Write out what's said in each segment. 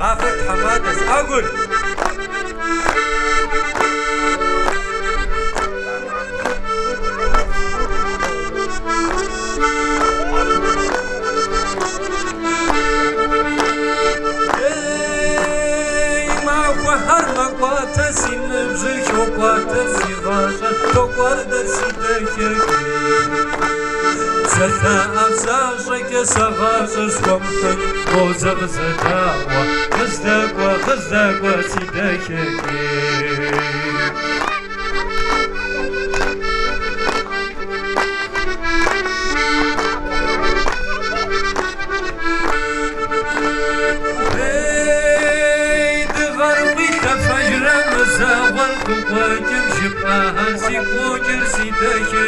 آخر حمادس أقول Zeta avzaja ke savaja skomten Boza zetawa Gzdagwa sidake Hey dvarbi tafajra mazawal Kuwakim shipahan si kujir sidake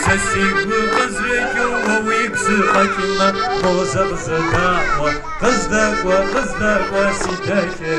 Sesibu qızrıkı o ikisi hakima Boza zetawa Gzdagwa sidake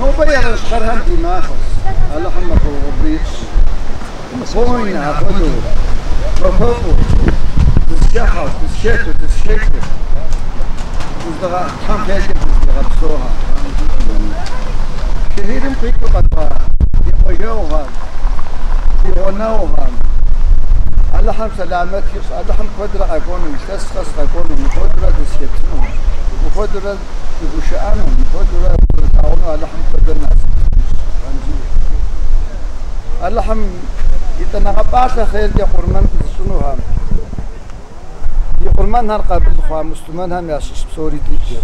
Nobayas farhan imachos, Allahumma kawabis, Moina akodo, Propopo, Tishachos, Tishetu, Tishetu, Uzdara, Chamkeke, Uzdara Psoha, Kehirim Pico Batwa, Yohan, Yonaohan, Allahum Salamat, Allahum Quadra Agonu, Taskas Agonu, Quadra Tishetu, Quadra Bushanu, Quadra. اللحم قدرنا اللحم يتنقبعش خير يا قرمان شنو هم يا قرمان هنقابل اخوة مسلمان هم يعشش بصوري ديك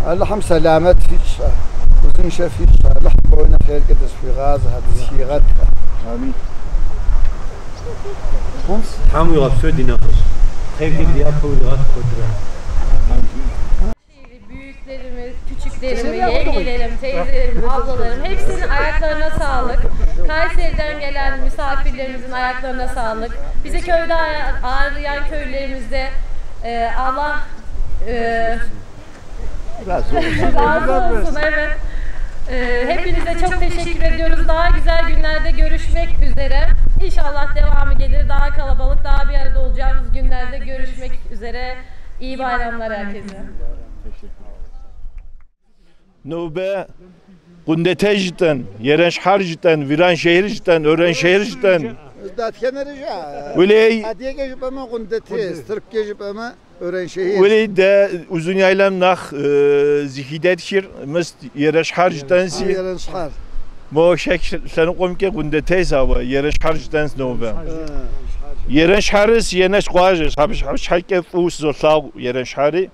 اللحم سلامات فيش وزن شافيش اللحم بوينا خير كدس في غاز هذا الشيء غد امين خمس حامو يغفو دينا خير كده يأكل غد قدرة Büyüklerimiz, küçüklerimi, yengelerim, teyzelerim, ablalarım hepsinin ayaklarına sağlık. Kayseri'den gelen misafirlerimizin ayaklarına sağlık. Bizi köyde ağırlayan köylerimizde Allah razı olsun. Evet. Hepinize çok teşekkür ediyoruz. Daha güzel günlerde görüşmek üzere. İnşallah devamı gelir. Daha kalabalık, daha bir arada olacağımız günlerde görüşmek üzere. İyi bayramlar herkese. Nube Gundete jiten, Yerenş Har jiten, Viran şehir jiten, Ören şehir jiten. Özdat kenarıca. Öyle Adiye geçip ama Gundete, Sırp geçip ama Ören şehir. Öyle de uzun yaylem nah zihidet şir, mist Yerenş Har jiten si. Yerenş Har. Mo şek seni komike Gundete zava, Yerenş Har jiten nube. Yerenş Haris Yerenş Quajes, habiş hakke fus zorlav Yerenş Hari.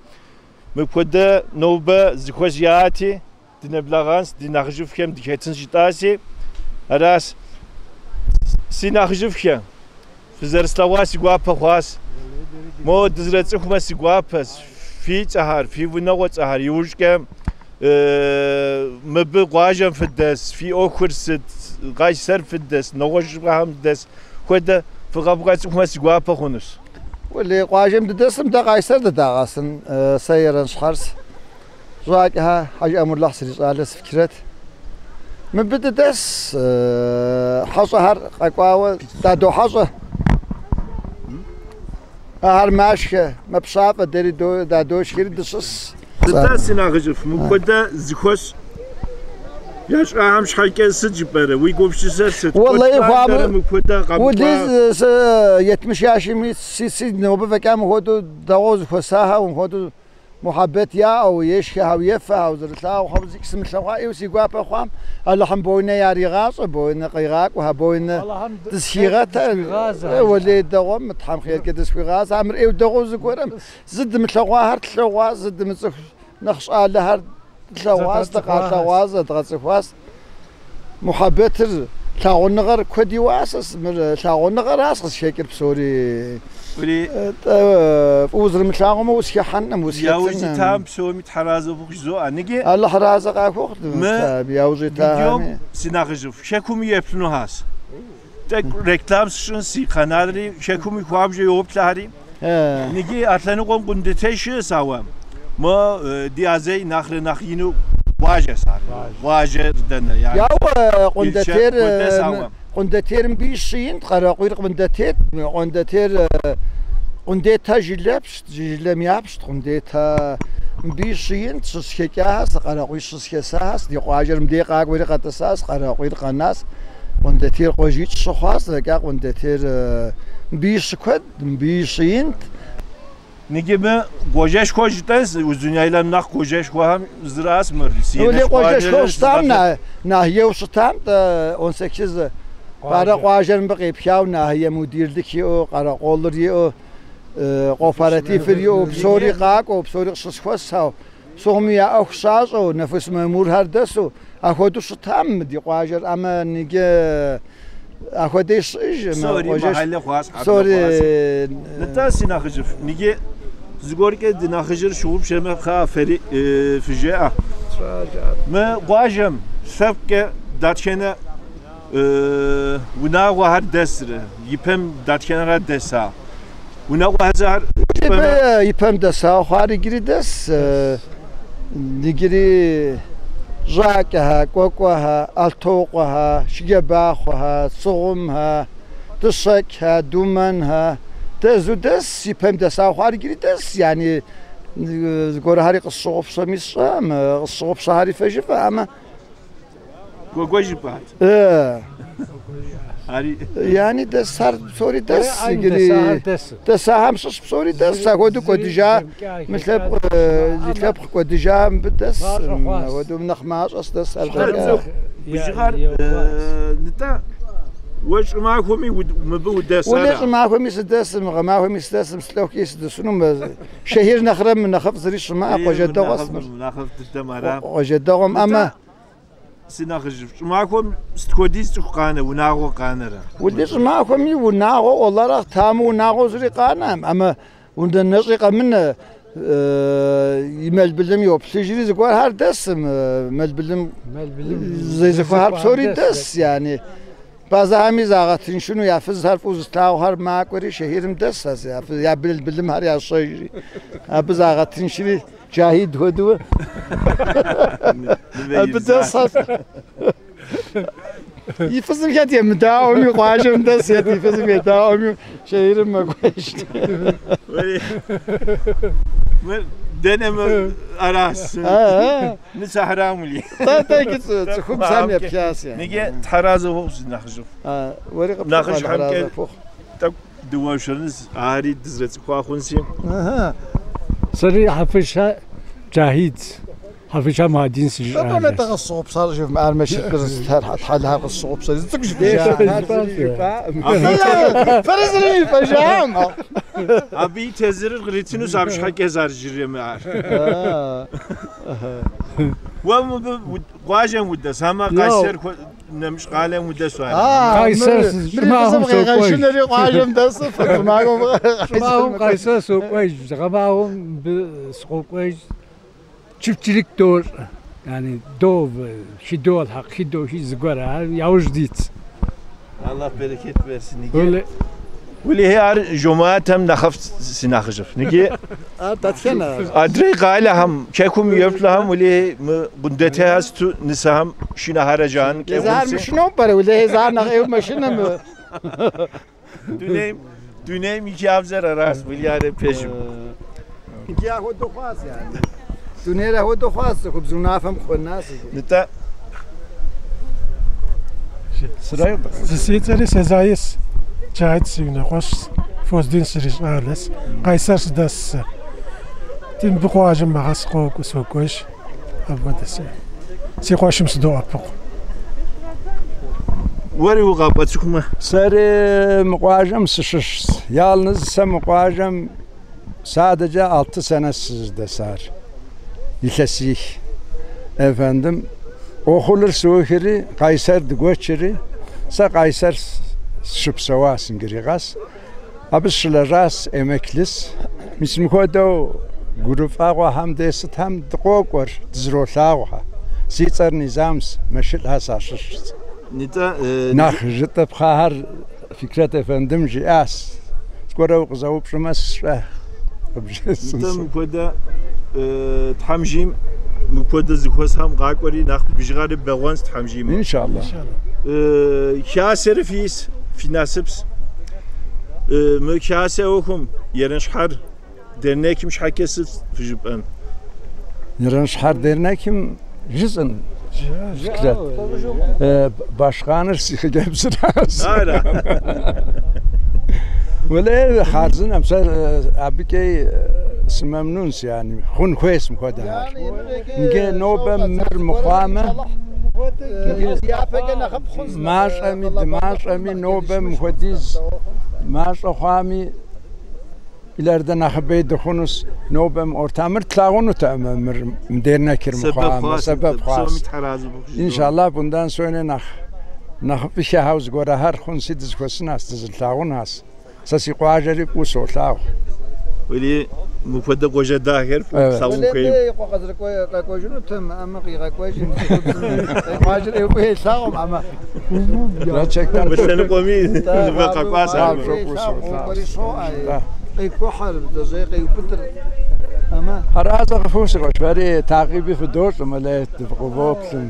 Mekode nove zikhoziati dineblarans dinarjufkem dikhetsinjitasi aras sinarjufkem fizerslawasi guapa khwas mo dizretsukhma siguapas في تهار في ونوع تهار يوجكم مبقواجم في الدس في أخرست غايسر في الدس نوج بهم الدس كده في غابقات مس جوابه خنوس واللي قواجم دسم دا غايسر دا غاسن سيرن شحرس راكها حاجة أمر لحظة على فكرة من بدأ دس حصهر قاوة تادو حصه هر ماشكه مبشافة داري دا دوش كير دسس دسنا ناخذ مبدا زخوس ياش أهم شيء كسجبره ويقومش سرت والله فاهم وديز يتمش ياشي سي نوبة فكام هودو داوز فساها وهودو محبت يا أو يشكي أو يفه أو زرتلا أو خبز يقسم الشواء وسيقوا بخام الله هم بوينا ياري غاز بوينا قيراق وهبوينا تسخيرات ولي دوام متحم خير كدس في غاز عمر إيو دوغوز كورم زد متلوا هرت لوا زد متسخ نخش على هرت لوا استقال لوا زد غاز محبت تلاقون نغر كدي واسس تلاقون نغر اسس شكل بسوري ولي وزر متلاقوم وسكي حنا وسكي ياوزي تام بسوي متحرازه فوق زو انيجي الله حرازه فوق ياوزي تام اليوم سناخذ شكوم يبنو هاس تك ريكلام سي قناري شكوم يخابج يوبلاري نيجي اتلانو قوم قندتش ساوام ما ديازي ناخر ناخينو واجه صار واجه دنا يعني يا قندتير بيشين قراقير قندتير قندتا جلم يابشت قندتا بيشين تسكيكاس قراقير تسكيساس دي قاجر مديقا قوي قطساس قراقير قناس قندتير قوجيت شخاص لكا قندتير بيشكد بيشين نيجي ما قوجاش كوجتاس والدنيا لم ناخ قوجاش كوهم زراس مرسي ولي قوجاش كوستام ناهيه وستام 18 قرا قواجر بقي بياو ناهيه مدير دكيو قرا قولريو قوفاراتيفريو بسوري قاق وبسوري سسخوساو سوميا اخشاز او نفس مامور هردسو اخودو ستام دي قواجر اما نيجي اخوديش سوري محل خاص سوري نتاسي ناخجف نيجي زغورك دي ناخجر شوب شمه خافري فجاء ما قواجم سبك داتشنا ونا وهر دسر يبهم داتشنا دسا ونا وهزار يبهم دسا خاري جري دس نيجري جاكها كوكوها التوقها شجباخها صغمها تشكها دومنها تزودس يبهم دسا خاري جري دس يعني قول هاري الصوف سميس الصوف شهري فجفة أما قوجي بعد يعني دس هر بسوري دس يجري دس هم شش بسوري دس هودو كودجا مثل يتلب كودجا بدس هودو نخماش أصدس البقاء بجار نتا وش معكم مبود دس ولا معكم يسدس معكم يسدس مسلوك يسدسون شهير نخرم من نخف زريش ما وجد غصب نخف الدمارة وجدهم أما سناخذ معكم ستكوديس تقانة وناغو قانرة وليش معكم وناغو والله راح تامو وناغو زري قانة أما وند النشقة منه يمل بلم يوب سجري زكوار هار دس مل بلم زي زكوار بسوري دس يعني بعض همي زاغتين شنو يافز هار فوز تلاو هار معك وري شهير مدس هس يافز يا بلم هار يا شجري أبو زاغتين شنو جاهد هدوء بدس يفزم كانت يمداومي قواجم دس يفزم يداومي شهير ما قويش دنم أراس نسحرام لي تاكي تخوب سامي بياس يعني نيجي تحرازه هو نخجف وريق نخجف حمك تك دواشرنز عاري دزرت خواخونسي سري حفشها جاهد حفشها مهدين سجل أنا تغصب صار شوف مع المشي قرص حالها الصوب صار تكش فرزني فجام أبي تزر غريتنو سامش حكي زار جري معار وام واجم وده سما قايسر نمش قالة مدة سؤال قيصر شماهم سوقوي شنو قاجم ده صفر معهم شماهم قيصر سوقوي غباهم بسوقوي çiftçilik dor yani dov şidol hak şidol şiz gora yavuş dit Allah bereket versin öyle ولي هي جماعة هم نخف سناخجف نجي تتشنا أدري قال هم كيكم يفلهم ولي قندتها استو نسهم شنا هرجان يزار مشنو بري ولا يزار نغيو مشنا دونيم يجابزر راس ولياره پیشم يا هو دخواس يعني دنيا هو دخواس خب زنافم خناس نتا sırayı Zisiyetleri Sezayis Cahit Sivne Koş Fozdin Siriş Ales Kaysar Sıdas Tim Bukvacım Mağas Koku Sokoş Abadası Si Koşum Sıdo Apok وري وقابتكم سر مقاجم sışış yalnızsa mukajım sadece 6 sene sizde sar ilesi efendim okulur suhiri Kaysar göçeri sa Kaysar şıpsavasın girigas abışla ras emeklis mislim kodo grup ağa ham desit ham dqokor dzrolağa sitsar nizams meşil hasaşış نتا نخجت بخار فكرة efendim جاس سكورا وقزاو بشمس نتا مكودا تحمجيم مكودا زكوس هم قاقوري ناخ بجغار بغونس تحمجيم إن شاء الله كاسر فيس في ناسبس مكاسة وكم يرنشحر درناكم شحكست في جبان يرنشحر درناكم جزء Fikret. Başkanı sikeceğimiz lazım. Aynen. Böyle harzın amsar abikey memnunuz yani. Hun koyes mu kadar. Nge nobem mer muqame. Maaşami nobem kodiz. Maaşami ileride nakbey duhunuz nobem ortamır tlağunu tamamır dernek muqame sebep khas. İnşallah bundan sonra nakbey havuz gora her khunsi dizkosun astız tlağun has. Sasi qajeri usul tlağ. Veli mufadda qoja dahir savun koyayım. Qadr koyujunu tam ama koyujun. Qajeri koy tlağım ama. Gerçekten. Mesela komi ve kakasa. كحر دقيقة وبدر أما حرازة غفوس غشبري تعقيبي في الدور لما لا يتفقوا بوكسن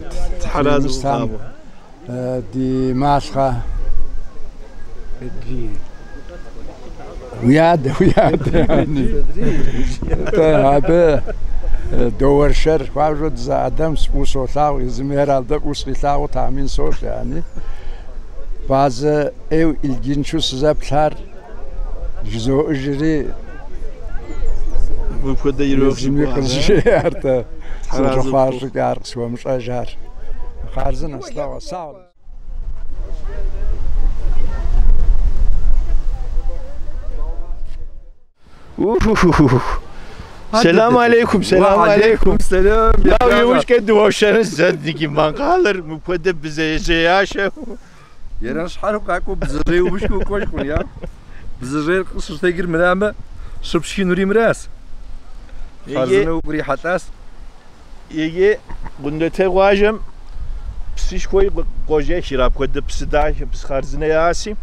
حرازة دي ماسخة وياد يعني هذا دور شر واجد زادم سبوسو ثاو يزمير aldı usqi ثاو tahmin soş yani bazı ev ilginç sebepler Jizo ujri mufadda yürüyor şimdi kırışıyardı. Sonra farklı yargısımış ajar. Harzın asla sağ ol. Selam aleyküm, selam aleyküm. Selam. Ya yumuş ki duvarşanız zedniki man kalır mufadda bize yaşa. Yeren şarık kako bize yumuş ki koşkun ya. بزرير قصص تجر ملامة شبشي نوري مراس خارزنا وبري حتاس يجي قندته واجم بسيش كوي قوجي شراب كود بسداش بس خارزنا ياسي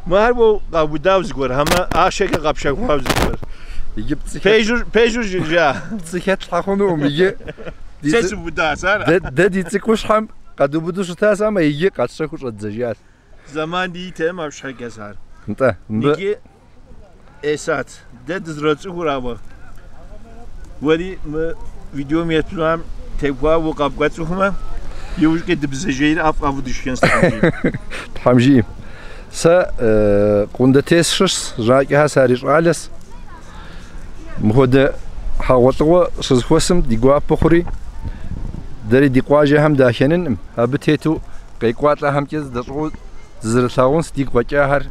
ما هو قابوداوز غور هما عاشق قبشق واوز غور يجي بيجور جا تسكت حقونهم يجي سيس بودا صار ده دي تكوش حم قد بدوش تاسا ما يجي قد شكوش الزجاج زمان دي تم ابش حق صار انت نيجي اسات ده دزرت غرابه ولي فيديو ميتلام تبوا وقبقتهما يوش قد بزجير اف دشكن تحمجي سا قندتيسش راكها ساري قالس مهده حاوطوا سزخوسم ديغوا بخوري دري ديقواجه هم داخنن هبتيتو قيقوات هم كز دصو زرتاون ستيق بقاهر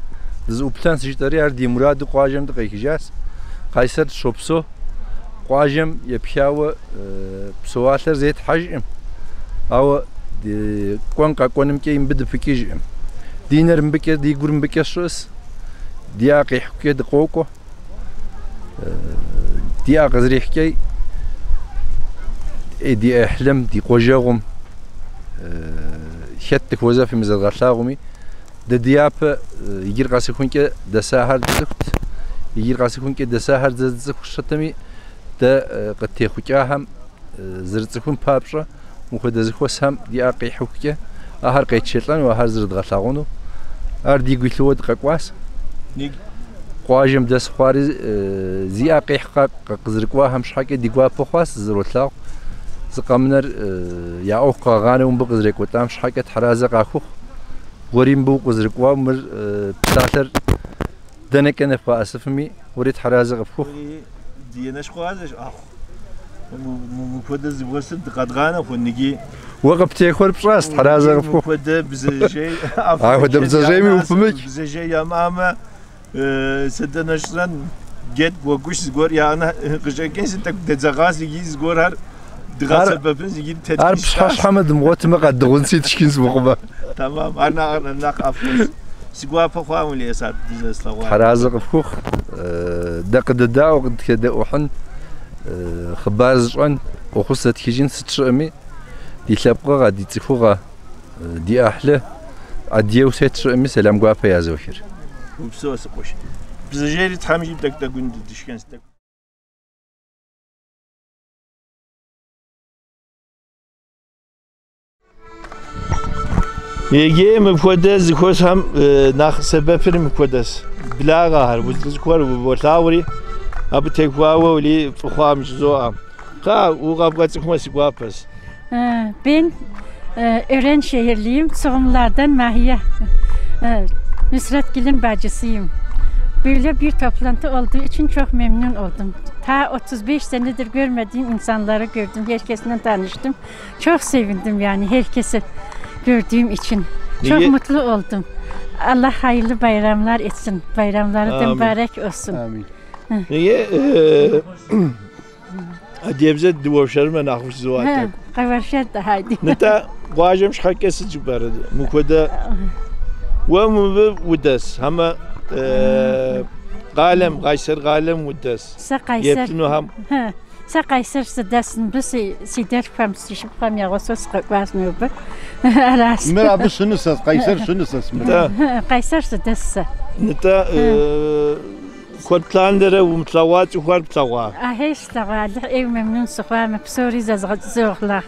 زوبتان سجتري هر دي مراد قواجم دقيقجاس قيصر شوبسو قواجم يبياو بسواتر زيت حجم او قوانقا قوانم كيم بد فكيج دينر مبكي دي قرم بكي شوس دياقي حكي دقوقو دياق زريح كي دي احلم دي قوجاغم شتك وظافي مزال غرشاغمي دا دياب يجير قاسي كونكي دا ساهر دزكت يجير قاسي كونكي دا ساهر دزك شتمي دا قد تيخوكاهم زرتكون بابشا وخد زخوس هم دياقي حكي اهر قيت شيطان واهر زرد غرشاغونو اردي قلت قاقواس قواجم داس خواري زياقي حقاق قزرقواهم شحاكي ديقوا بخواس زروتلاو زقامنر يا اوقا غاني ومبقزرق وتام شحاكه حرازه قاخو وريم بو قزرقوا مر بتاتر دنكن فاسفمي وريت حرازه قفخ ديناش خوازش اخ مفدز وسد قدغانه فنجي وقبتي خور بصاص حرازه قفخ مفد بزجي هذا بزجي وفمك بزجي يا ماما سدناشن جد وقوش زغور يا انا قشكين ستك دزغاس يجي زغور هر دغاس بابنز يجي تدريس عرب شاش حمد موت ما قد غنسي تشكين سبقبه تمام انا نقف سيغوا فخوا ولي اسات دزسلاوا حرازه قفخ دق ددا وقد كدا وحن خبار زقن وخصت كيجين ستشمي دي لبقه غادي تفوغا دي احلى اديو ستشمي سلام غافا يا زوخر وبسوس قوش بزجيري تحمجي بدك تقول دشكن ستك يجي مفودز خوش هم ناخ سبب مفودز بلا غار وزكور وبوتاوري ابو تكواو ولي فخام زوام قا وقابقت خمس واپس ben Ören şehirliyim. Soğumlardan Mahiye. Nusret Gil'in bacısıyım. Böyle bir toplantı olduğu için çok memnun oldum. Ta 35 senedir görmediğim insanları gördüm. Herkesinden tanıştım. Çok sevindim yani herkesi gördüğüm için. Çok mutlu oldum. Allah hayırlı bayramlar etsin. Bayramları da mübarek olsun. Amin. Niye? Adiyemze duvarşarım nakhuş zuatak. Kavşar da haydi. Neta قواجم شحكس جبرد مكودا ومودس هما قالم قيصر قالم ودس يبتنو هم سقيصر سدسن بس سيدر فمسيش بقام يغوصوس قواس نوبة راس مرا بسنسس قيصر سنسس قيصر سدس نتا كوتلاندره ومتلوات وخوار بتلوا هيش تغال اي ممنون صفام بسوري زغلا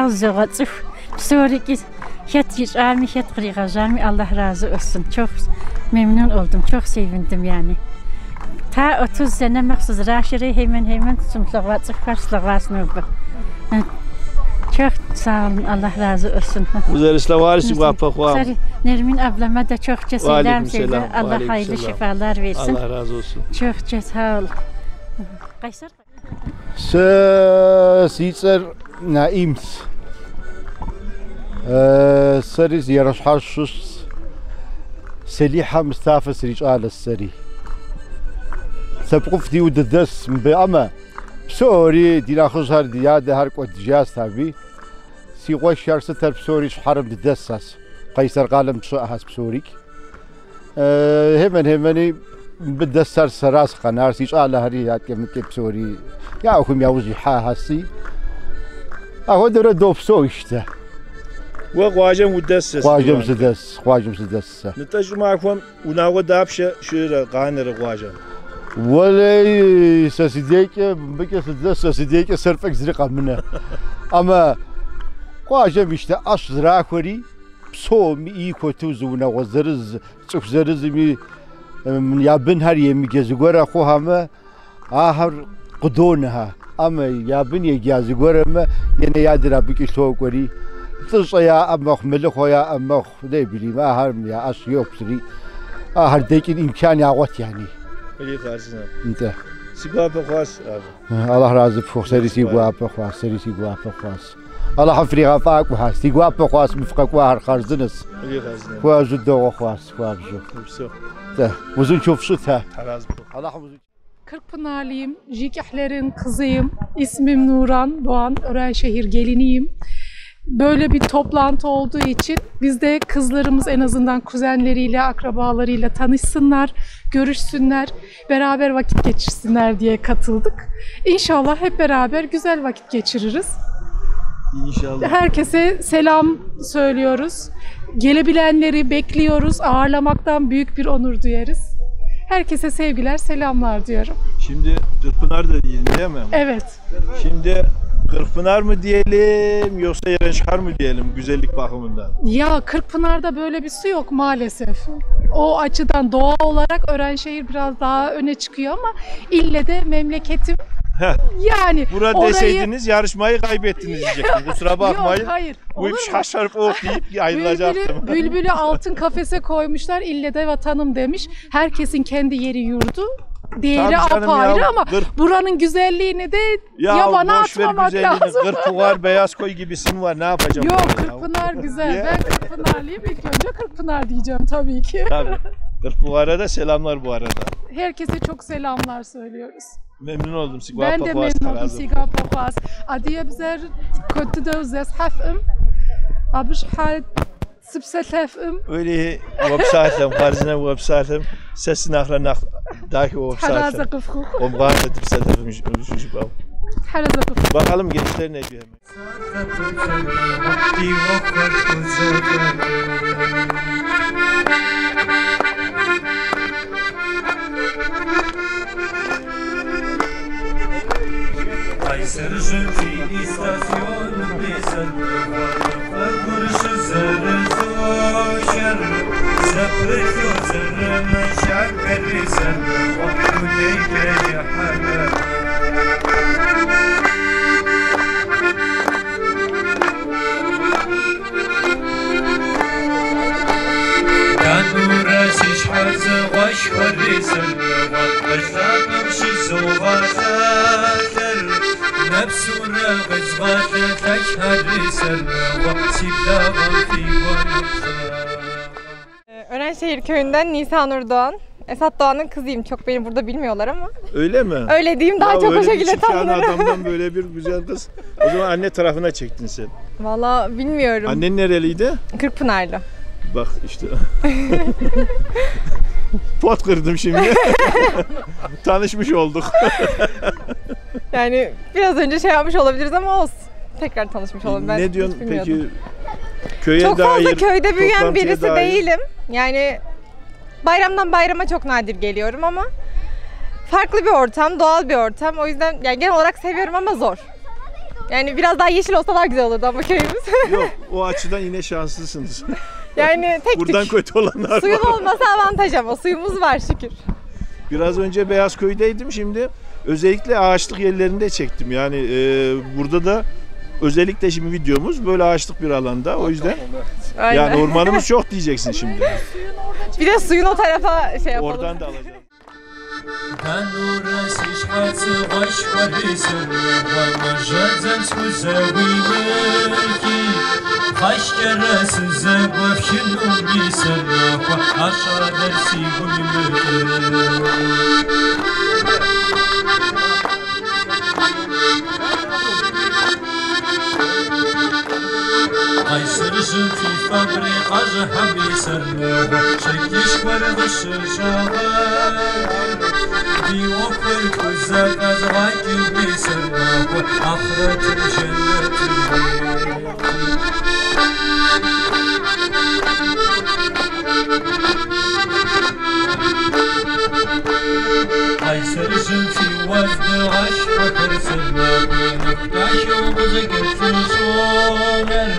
زغطف بسوري ki hiç almi hiç qırıqacağım Allah razı olsun. Çok memnun oldum. Çok sevindim yani. Ta 30 sene məxsus raşiri hemen sumlağatsıq qarşılığasını bu. Çok sağ olun. Allah razı olsun. Uzarıslavarisi vapaqwa. Nermin ablama da çok selam söyle. Allah hayırlı şifalar versin. Allah razı olsun. Çok sağ ol. Qaysar. Sitser Naims. سريز يرشحش سليحة مستعفى سريج على السري سبقف دي وددس بأما بسوري دي ناخذ هار ديادة هار قد جاز تابي سي غوش شارستر بسوري حرم ددساس قيصر قالم تشاهس بسوريك همني بدسر سراس قنار سيج على هريات كم بسوري يا أخوي ياوزي حاهسي أهو درا دوب سويشته وقواجم ودس قواجم سدس نتاج معكم وناو دابش شير قانر قواجم ولا سديك بك سدس سديك سرفك زرقه منه اما قواجم işte اشراكوري بسوم ايكو توزونا وزرز صف زرز مي يابن هر يمي جزغورا خوهما اهر قدونها اما يابن يجازغورا ما يعني يادرا بك شوقوري تصيا أمخ ملخويا أمخ ده بلي ما هرم يا أشياء بسري هر ديكين إمكان يعوت يعني. اللي خارجنا. أنت. سيبوا بخواس. الله رازق فوق سري سيبوا بخواس سري سيبوا بخواس. الله حفري غفاك وحاس سيبوا بخواس مفقك وهر خارجناس. اللي خارجنا. وجد دو خواس وابجو. وبسو. ده وزن شوف شتها. الله حفظ. Kırkpınarlıyım, Jikahlerin kızıyım. İsmim Nuran Doğan, Ören şehir geliniyim. böyle bir toplantı olduğu için biz de kızlarımız en azından kuzenleriyle, akrabalarıyla tanışsınlar, görüşsünler, beraber vakit geçirsinler diye katıldık. İnşallah hep beraber güzel vakit geçiririz. İnşallah. Herkese selam söylüyoruz. Gelebilenleri bekliyoruz. Ağırlamaktan büyük bir onur duyarız. Herkese sevgiler, selamlar diyorum. Şimdi Kırkpınar da değil mi? Evet. Şimdi Kırkpınar mı diyelim yoksa Yerenşehir mi diyelim güzellik bakımından? Ya Kırkpınar'da böyle bir su yok maalesef. O açıdan doğa olarak Örenşehir biraz daha öne çıkıyor ama ille de memleketim. Heh. Yani Burada orayı... deseydiniz yarışmayı kaybettiniz diyecektim. Kusura bakmayın. Yok hayır. Bu hep şaşırıp okuyup ayrılacaktım. Bülbülü altın kafese koymuşlar. İlle de vatanım demiş. Herkesin kendi yeri yurdu. Diğeri apayrı ama buranın güzelliğini de yabana atmamak lazım. Kırkpınar, Beyazköy gibisin var. Ne yapacağım? Yok Kırkpınar güzel. Ben Kırkpınarlıyım. İlk önce Kırkpınar diyeceğim tabii ki. Tabii. Kırkpınar'a da selamlar bu arada. Herkese çok selamlar söylüyoruz. Memnun oldum. Ben de memnun oldum. Siga Papaz. Adiye bizer kötü de uzes hafım. Abiş hal sibset hafım. Öyle website'ım, farzine website'ım. Sesin ahra daki website'ım. Haraza kıfkuk. Omgâne sibset hafım. Haraza kıfkuk. Bakalım gençler ne diyor. Kayseri'nin istasyonu bizen Kurşu zerrezi oşer Zeprik yozerre meşakkeri sen Vaktu neykeli haler Kanura şiş hazı hoş varisen Vaktaşlarım şiş ovazer Nefsura gızgâte teşheri serme Vakti blâvan fi Örenşehir köyünden Nisanur Doğan. Esat Doğan'ın kızıyım. Çok beni burada bilmiyorlar ama. Öyle mi? Öyle diyeyim daha çok o şekilde tanınırım. Adamdan böyle bir güzel kız. O zaman anne tarafına çektin sen. Valla bilmiyorum. Annen nereliydi? Kırkpınarlı. Bak işte. Pot kırdım şimdi. Tanışmış olduk. Yani biraz önce şey yapmış olabiliriz ama olsun. Tekrar tanışmış olalım. Ben ne diyorsun peki? Köye çok dair, fazla köyde büyüyen birisi dair. değilim. Yani bayramdan bayrama çok nadir geliyorum ama farklı bir ortam, doğal bir ortam. O yüzden yani genel olarak seviyorum ama zor. Yani biraz daha yeşil olsa daha güzel olurdu ama köyümüz. Yok, o açıdan yine şanslısınız. Yani tek buradan kötü olanlar suyun var. Suyun olmasa avantaj ama suyumuz var şükür. Biraz önce Beyazköy'deydim, şimdi özellikle ağaçlık yerlerinde çektim. Yani burada da özellikle şimdi videomuz böyle ağaçlık bir alanda. O yüzden aynen. Yani ormanımız çok diyeceksin şimdi. Bir de suyun o tarafa şey yapalım. Oradan da alacağım. Kanura şişhatı baş varısı Bana jazen suzavi melki Kaç kere size bakın umisa Aşağı dersi gülmür Kayseri'nin fi fabrikacı hamiserle Çekiş vardışı şahar Diyoklar kuzak az hakim miserle Ahiretin cennetine Kayseri'nin fi vazdı aşk bakarısırla Noktaş yolumuza geçiyorlar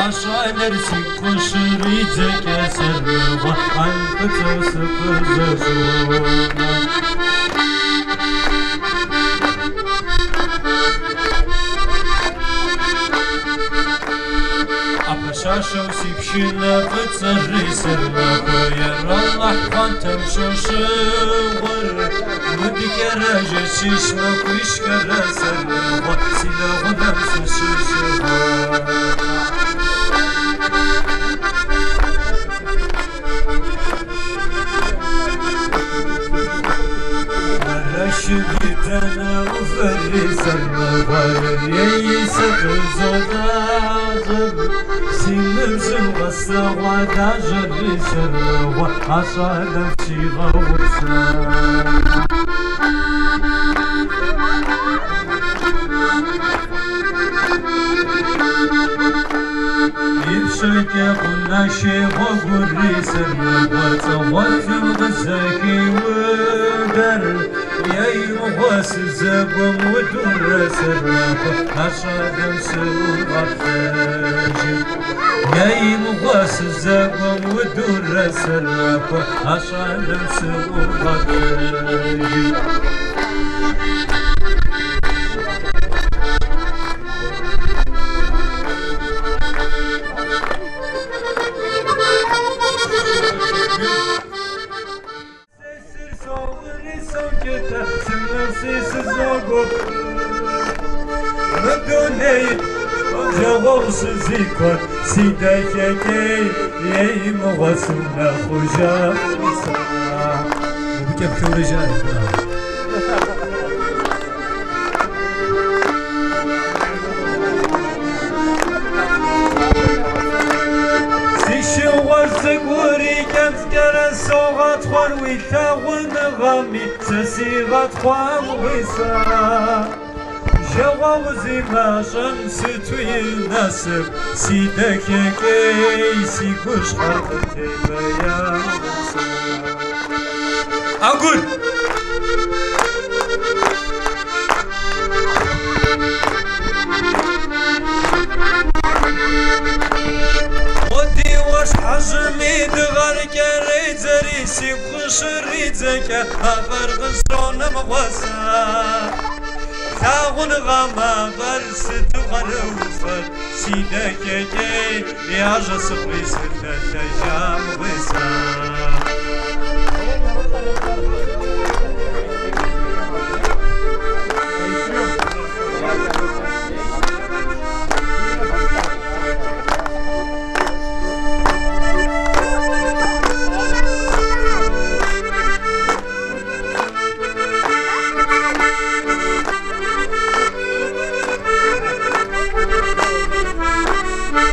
Aşağılar sikuşur iyice keserler Alkıtı sıkızır Apışaşım sipşine kıtsarı sırla Koyar Allah kantem şoşuğur Mübi kere jeşişme kuş kere sırla Silahı demsi şişuğur Reşi bir tane ufer جري سرمغير يسق زوداغم سيمزم غصودا جري سرمغ عشان شي غوصا يرشك قلنا شيخ وقري سرمغ تواتم غزاكي ودر يا يمغاس الزبم ودور سرمغ عشان سوق الفجر يا يمغاس الزبم ودور سرمغ عشان سوق الفجر زيكون سيداكي يا مغسونا خوجا وبكيف كورجان سيشو وزقوري كم سكر سوغات خوروي تاون غامي سسيغات خوام غيسا جواوزي ما شمس توي ناسب سيدك كي سيكوش حرقتي بيا أقول ودي واش حجمي دغار كري زري سيكوش ريزك أفر غصون مغوصا تاغن غاما غرس تغروفر سيدك كي ياجا صفري ستة تجام غسا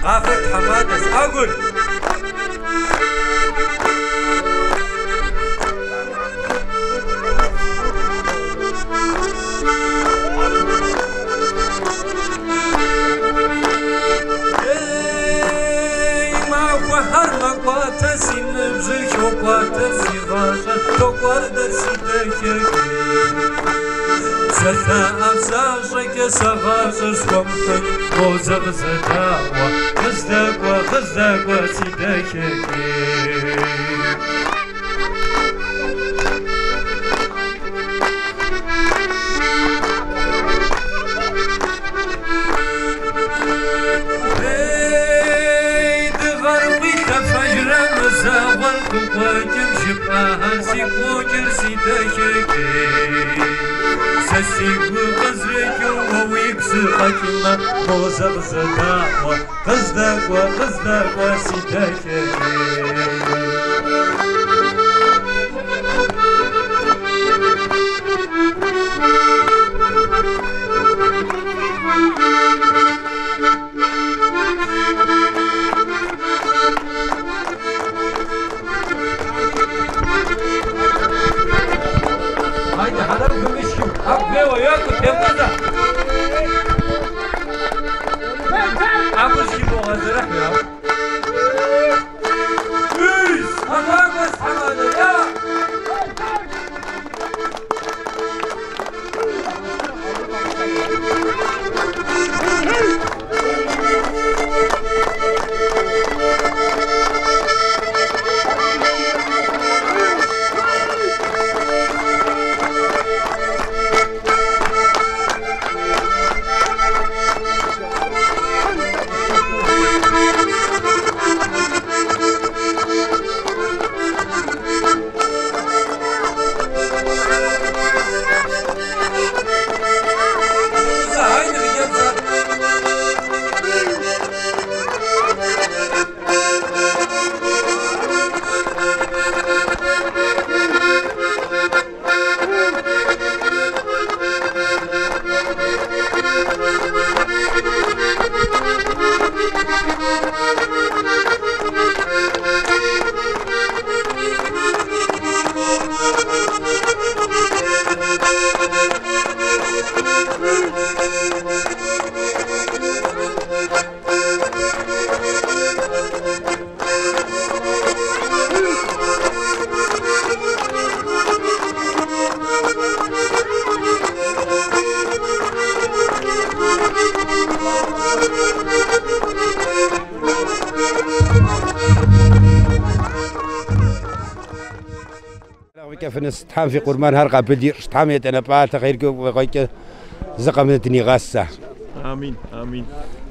عافيت حمادس أقول ما فهر مقواتا سينبزي شوقواتا سيغاشا توقوار درسي تكيكي سرتا أفزاشك سغاشر سكمتك موزق زداوة غزدك وسيدكي سيب غزرك ويكسرك موزق زداوة غزدك وسيدكي هايدي حضر بمشكو أبني وياكو تنبدا أبوشي مغزرح يا فنس تام في قرمان هرقا بدير تام يتنا بال تغير وقايك زقمتني غاسة آمين آمين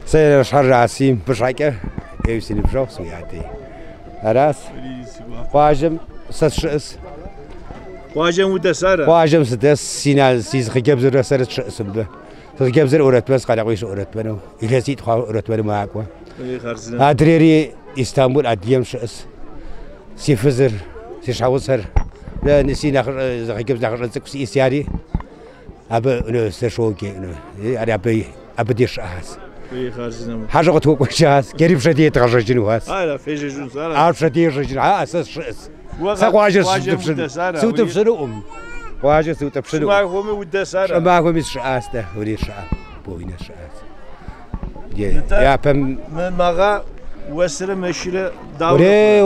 سير شهر عسيم بشاكة يوسين بجو سوياتي أراس واجم سس واجم ودسارة واجم سدس سينا سيز خجبزر سرت شسم به خجبزر أورت بس قال قويش أورت بنو إلى زيد خا أورت بنو معك أدريري إسطنبول أديم شس سيفزر سيشاوسر لا نسينا خجبز نخر نسكسي إسياري أبى نستشوكي أنا أبى أحس حاجة قطوك وشاس قريب شديد تغرج جنوهاس لا فيش جنوس عارف شديد رجل أساس شئس سقواجر سوت بشنو واجر سوت بشنو ما هو مودسارة ما هو مش شئاس ده ولي شئاس بوينا شئاس يا بم من مغا وسر مشيله ولي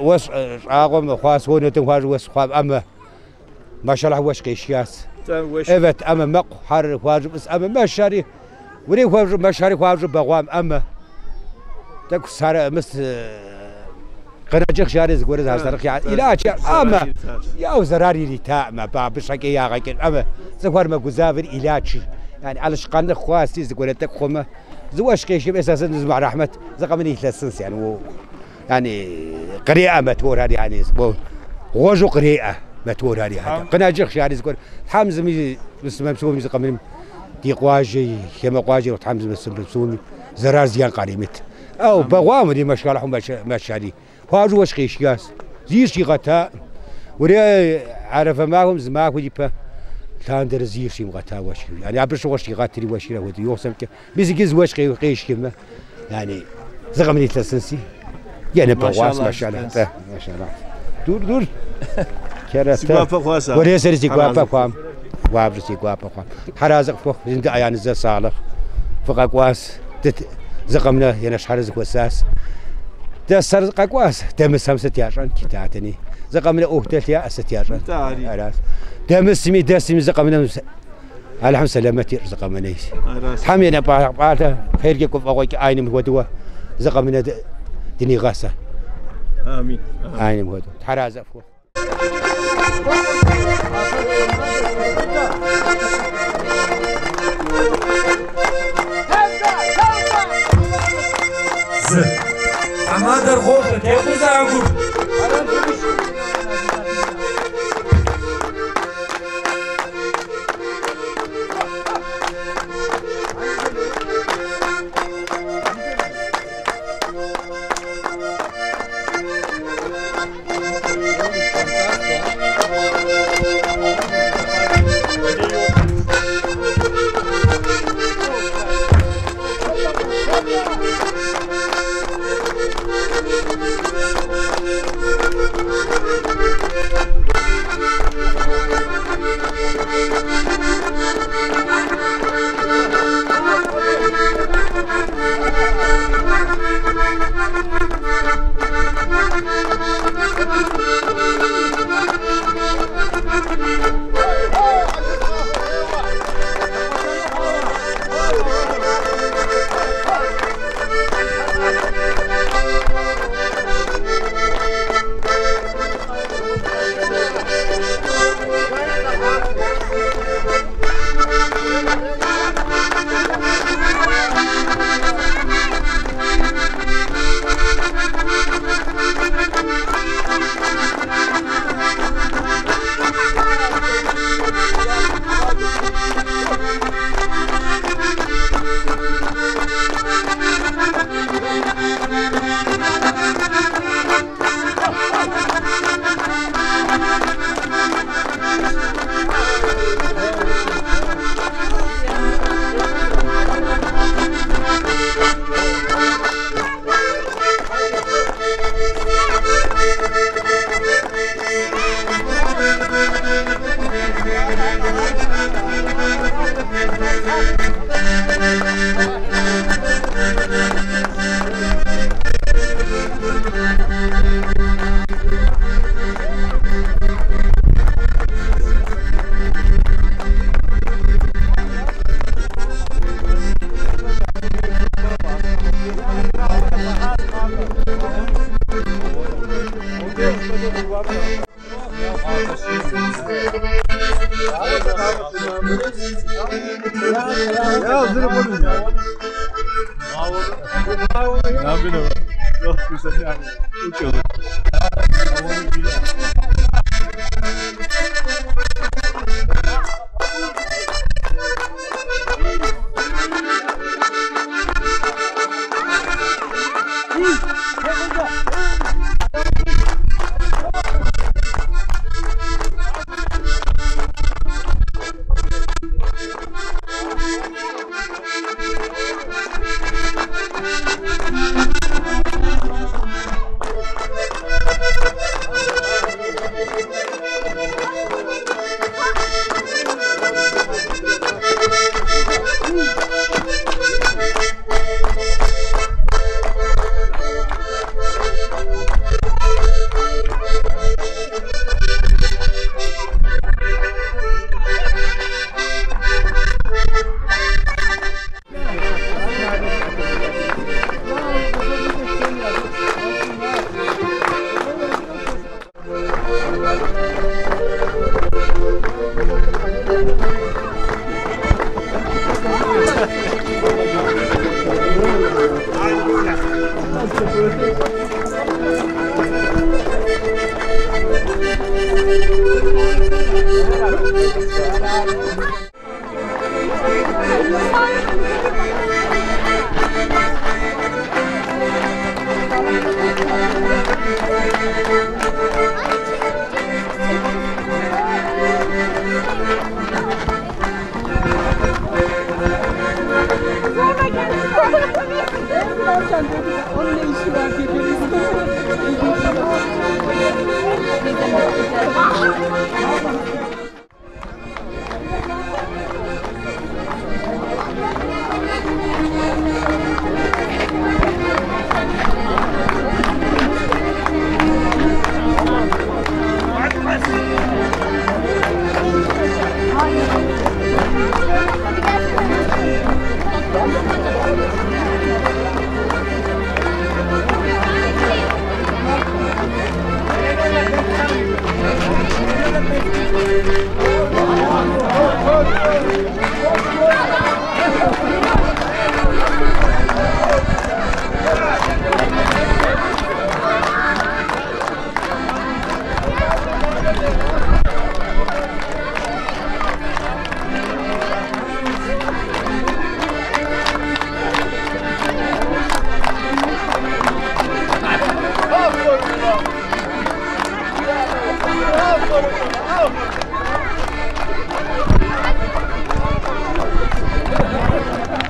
وس عقم خاص هو نتوهاج وس خاب أما ما شاء الله وش قيشياس evet ama mak har wajib ama mashari wuri wajib mashari wajib baqwam ama tak sara mis qanajik shari zgorez hasarq ya ilaç ama ya zarari rita ma ba bishaki ya qakin ama zgor ma guzavir ilaç yani alışkanlık khwasi zgoretek khoma زواج كيشيب اساسا نسمع رحمه زقمني يتلسنس يعني يعني قريئه متور هذه يعني غوجو قريئه متور هذه هذا قناجيخ شاري زكور حمز مي مسمى مسوم زقمني ديقواجي كما قواجي وتحمز مسوم زرار زيان قريمت او بغوام دي مشالحهم مشاري هاجو واش قيشياس زيشي غتا وري عرف معهم زماك ودي تاندر زير شي مغتا واش يعني عبرش واش يغاتري واش ودي يوسم بيزيز واش قيش كما يعني زغمني تلسنسي يعني بواس ما شاء الله ما شاء الله دور كرتا وري سرسي كوابا كوام وابرسي كوابا كوام حرازق فوق زند عيان ز صالح فوق كواس زغمنا يعني شحرزك وساس تسر قواس تمسهم ستياشان كتاتني زغمنا اوتليا ستياشان خلاص دمسمي دسمي زقمنا الحمد سلامتي زقمنا حمينا باتا خير كيف اقوي عين مودوا زقمنا دني غاسه امين عين مودوا حرازه فوق امادر خوب تيبو زاغور Thank you. zırh olun ya. Ne yapıyorsun? Yok güzel yani. Uçuyorlar.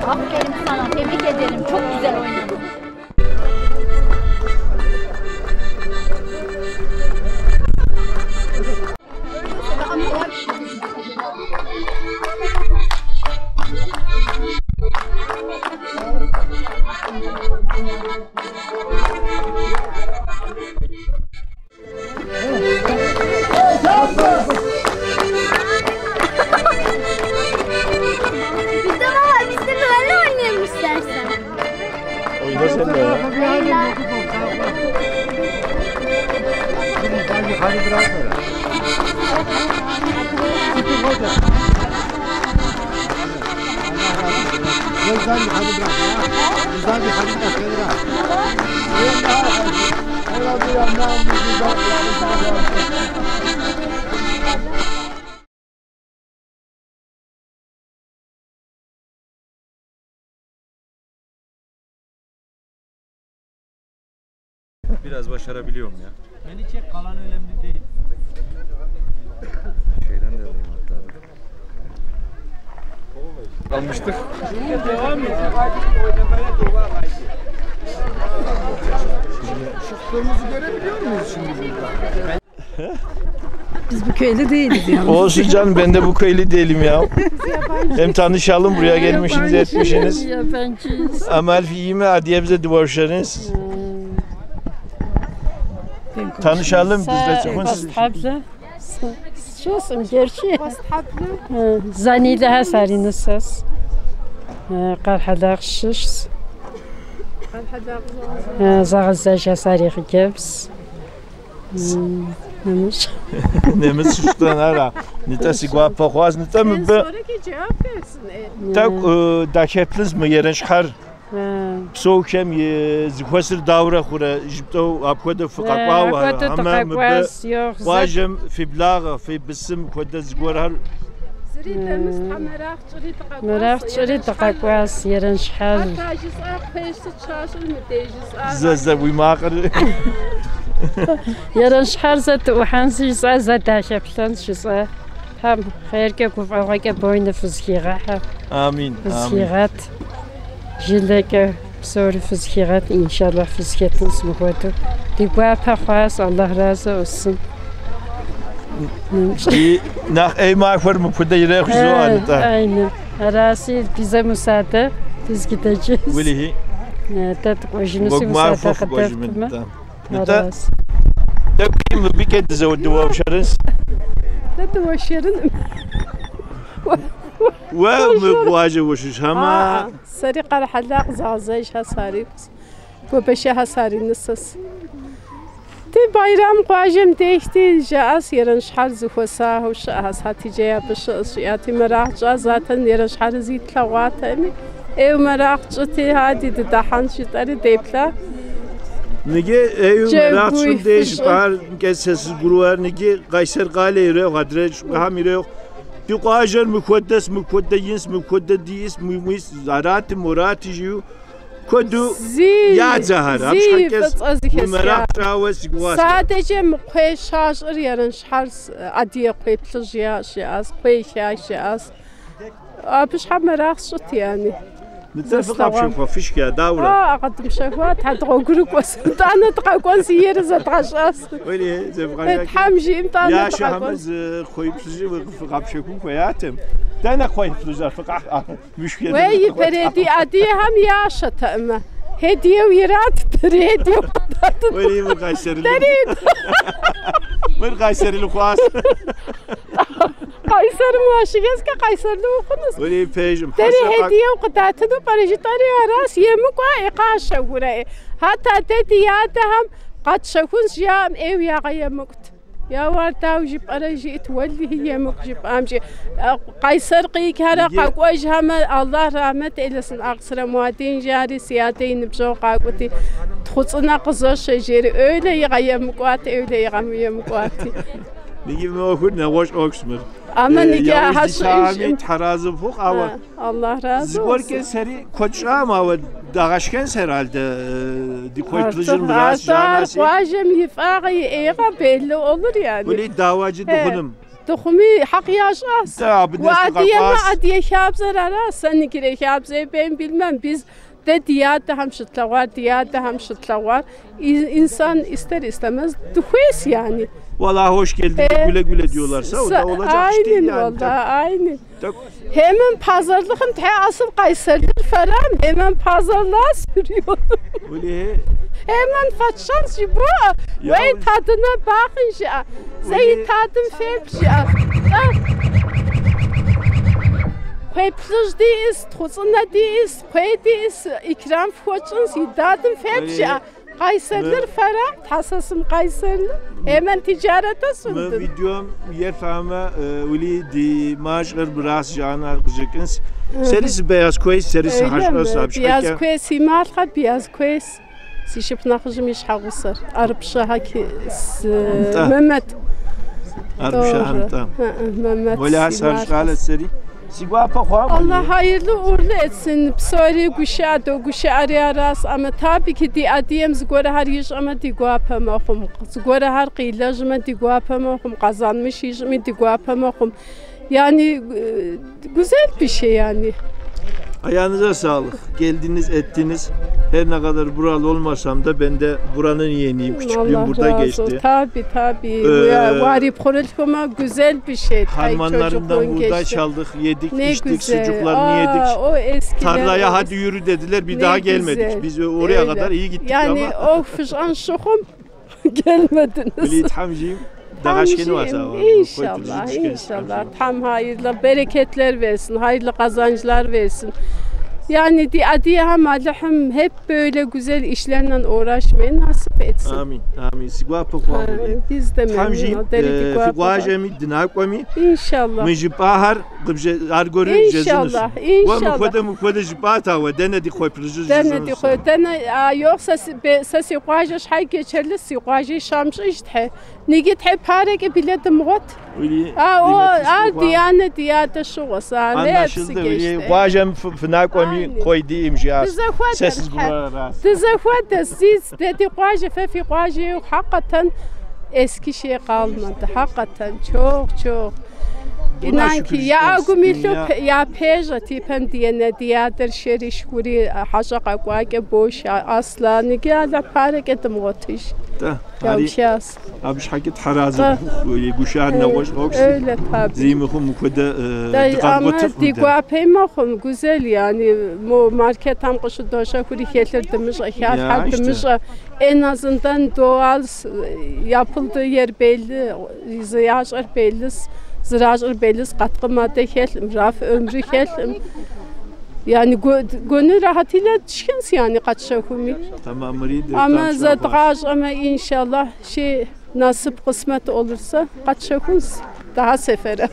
Aferin sana, tebrik ederim. Çok güzel oynadın. Oyna sen de ya. Hadi bırak böyle. Güzel bir hadi bırak ya. Güzel bir hadi bırak Biraz başarabiliyorum ya. Beni çek, kalan önemli değil. Şeyden de alayım hatta. Almıştık. Devam et. Çıktığımızı görebiliyor muyuz şimdi burada? Biz bu köyde değiliz yani. Olsun canım, ben de bu köylü değilim ya. Hem tanışalım, buraya gelmişsiniz, etmişsiniz. Yabancıyız. Amel fiime adiye bize divorçlarınız. Tanışalım biz de. Bastabla. Şu اسم gerçi. Zanile hasari nasas. قرحة شش. زغزة جساري خجبس. Nemiz. Nemiz şuştan ara. Nita sigua paxwaz nita mı be? Sonraki cevap versin. Tak daketlız mı yeren şhar? Psokem zixwasir davra xura jibto apkoda fıqaqwa var. Ama mı be? Vajem fi blaga fi bisim koda zigor har. Merak çöre taqaqwas yeren şhar. Zaza uymakır. Yeren şhar zat uhansi zat daşaplan şisa. Ham khayrka kufaqqa boyna fizkira. Amin. Fizkirat. Jildeke psori fizkirat inşallah fizketiniz muhtu. Digwa paxwas Allah razı olsun. Nach eymak var mı puda yere xuzu da. Aynen. Arası bize müsaade. Biz gideceğiz. Velihi. Tat qo'shnisi müsaade qilibmi? Nita. Takvim bir kez zavdu şarız. Tat şerin. Ve mi buaje وشش hama. Sari qarhalaq zazaj hasari. Gobeşe hasari nısas. Te bayram qajem değişti jas yarın şhar zuhsa hoş has hatice yapış şiyati merakça zaten yarın şhar zitlawatami ev merakçı te hadi de dahan şitari depla Nige ev merakçı değiş par kesesiz guruar nige Kayser Galeyre hadreç hamire Di qajer mukaddes mukaddeyins mukaddedis mumis zarat muratijiu Kodu ya zahar. Sadece mukhe şaşır yarın şar adiye kuyplız ya şiaz kuy şiaz. Abiş hamerak şut yani. نتفق بشوفها فيش كده دورة. قدم شهوات هتغوغرك وسنتانا تقاقون سيير زتغشاس. ولي زي بغاية. تحمجي امتانا يا شهمز خوي بسجي وقف بشوفهم كوياتم. دانا خوي بسجي فقع مشكلة. وي بريدي أدي هم ياشة تأمة. هدية ويرات تري هدية وقدات. ولي مقايسر. تريد. من قايسر الخواص. قايسر ماشيس كقايسر لو خلص. ولي بيجم. تري هدية وقداتنا بريجي طري راس يمك وإيقاش شغورة. حتى تدياتهم قد شكون جام إيو يا غيمكت. يا ورداو جيب أرجي تولي هي مكجب أمشي قيصر قيك هذا قاق وجه ما الله رحمة إلى سن أقصر موادين جاري سيادين بجو قاقوتي تخصنا قصة شجري öyle يغيمكواتي öyle يغيمكواتي نجيب ما كنا واش أكسمر ama nikah haşim tarazı fuk ama Allah razı olsun. Zgorken seri koçra ama dağaşken herhalde dikoytlıcın biraz canası. Vajim yifaqi eyga belli olur yani. Böyle davacı dukunum. Dukumi hak yaşas. Vadiye ma adiye şabzar ara sen gire şabze ben bilmem biz de diyade ham şıtlavar diyade ham şıtlavar insan ister istemez duhes yani. Vallahi hoş geldin güle güle diyorlarsa o da olacak iş değil yani. Aynen vallahi aynen. Hemen pazarlığın te asıl Kayser'dir falan hemen pazarlığa sürüyorum. Öyle. Hemen fatşans bu. Ve tadına bakın ya. Zeyi tadım fepş ya. Pepsiz değiliz, tuzuna değiliz, değiliz, ikram foçunuz, iddiadım fepş ya. Kayserler ferah, hasasım Kayserli. Hemen ticarete sundum. Videom yefame uli di maaşlar biraz cana gıcıkınız. Serisi beyaz koyes, serisi haşlas abşaka. Beyaz koyes imalha, beyaz koyes. Sişip nakıcım iş hağısır. Arapşa haki Mehmet. Arapşa hamta. Mehmet. Vela sarşale seri. Allah hayırlı uğurlu etsin. Psori guşa do guşa araras ama tabii ki di adiyem zgora har yiş ama di guapamakhum. Zgora har qilajma di guapamakhum. Kazanmış yişmi di guapamakhum. Yani güzel bir şey yani. Ayağınıza sağlık. Geldiniz, ettiniz. Her ne kadar buralı olmasam da ben de buranın yeğeniyim. Küçüklüğüm burada geçti. Tabii tabii. Varip korelkoma güzel bir şey. Harmanlarından buğday çaldık, yedik, ne içtik, güzel. sucuklarını yedik. O eskiler. Tarlaya hadi yürü dediler, bir daha gelmedik. Güzel. Biz oraya öyle. Kadar iyi gittik yani, ama. Yani o fışan şokum gelmediniz. Öyle tamcıyım. İnşallah, inşallah. Tam hayırlı bereketler versin, hayırlı kazançlar versin. Yani diye hem Allah'ım hep böyle güzel işlerle uğraşmayı nasip etsin. Amin. Amin. Sigwa pokwavi. Biz de memnun deri Sigwajemi dinaqwami. İnşallah. Mejipahar qibje argori jezunus. İnşallah. İnşallah. Wa mukhoda jipata ve dene di khoy prejuz. Dene di khoy dene yoksa sesi qajış hay geçerli sigwajı şamşı işte. Nigit hep hareke biledim got. O diyane şu olsa ne hepsi geçti. Vajem fnaqwami koydi imjas. Sessiz gurara. Tezahürat siz dedi qajı fefi qajı hakikaten eski şey kalmadı. Hakikaten çok. İnan ki ya agumillo ya peja tipen diyene diyadır şeriş kuri haşa qaqwaqe boş asla nigala parek etim gotiş. Yavşas. Abiş hakit harazı guşar navaş hoks. Öyle tabii. Zimihum mukoda ama digwa peymakhum güzel yani market ham qışı doşa kuri getirdimiş halkımız en azından doğal yapıldığı yer belli, ziyacır belli. Ziraatçı belli, katkı madde helim, raf ömrü helim. Yani gönül rahatıyla çıkınsın yani kaçışa humi. Tamam mıydı? Ama zaten ama inşallah nasip kısmet olursa kaçışa hums daha sefere.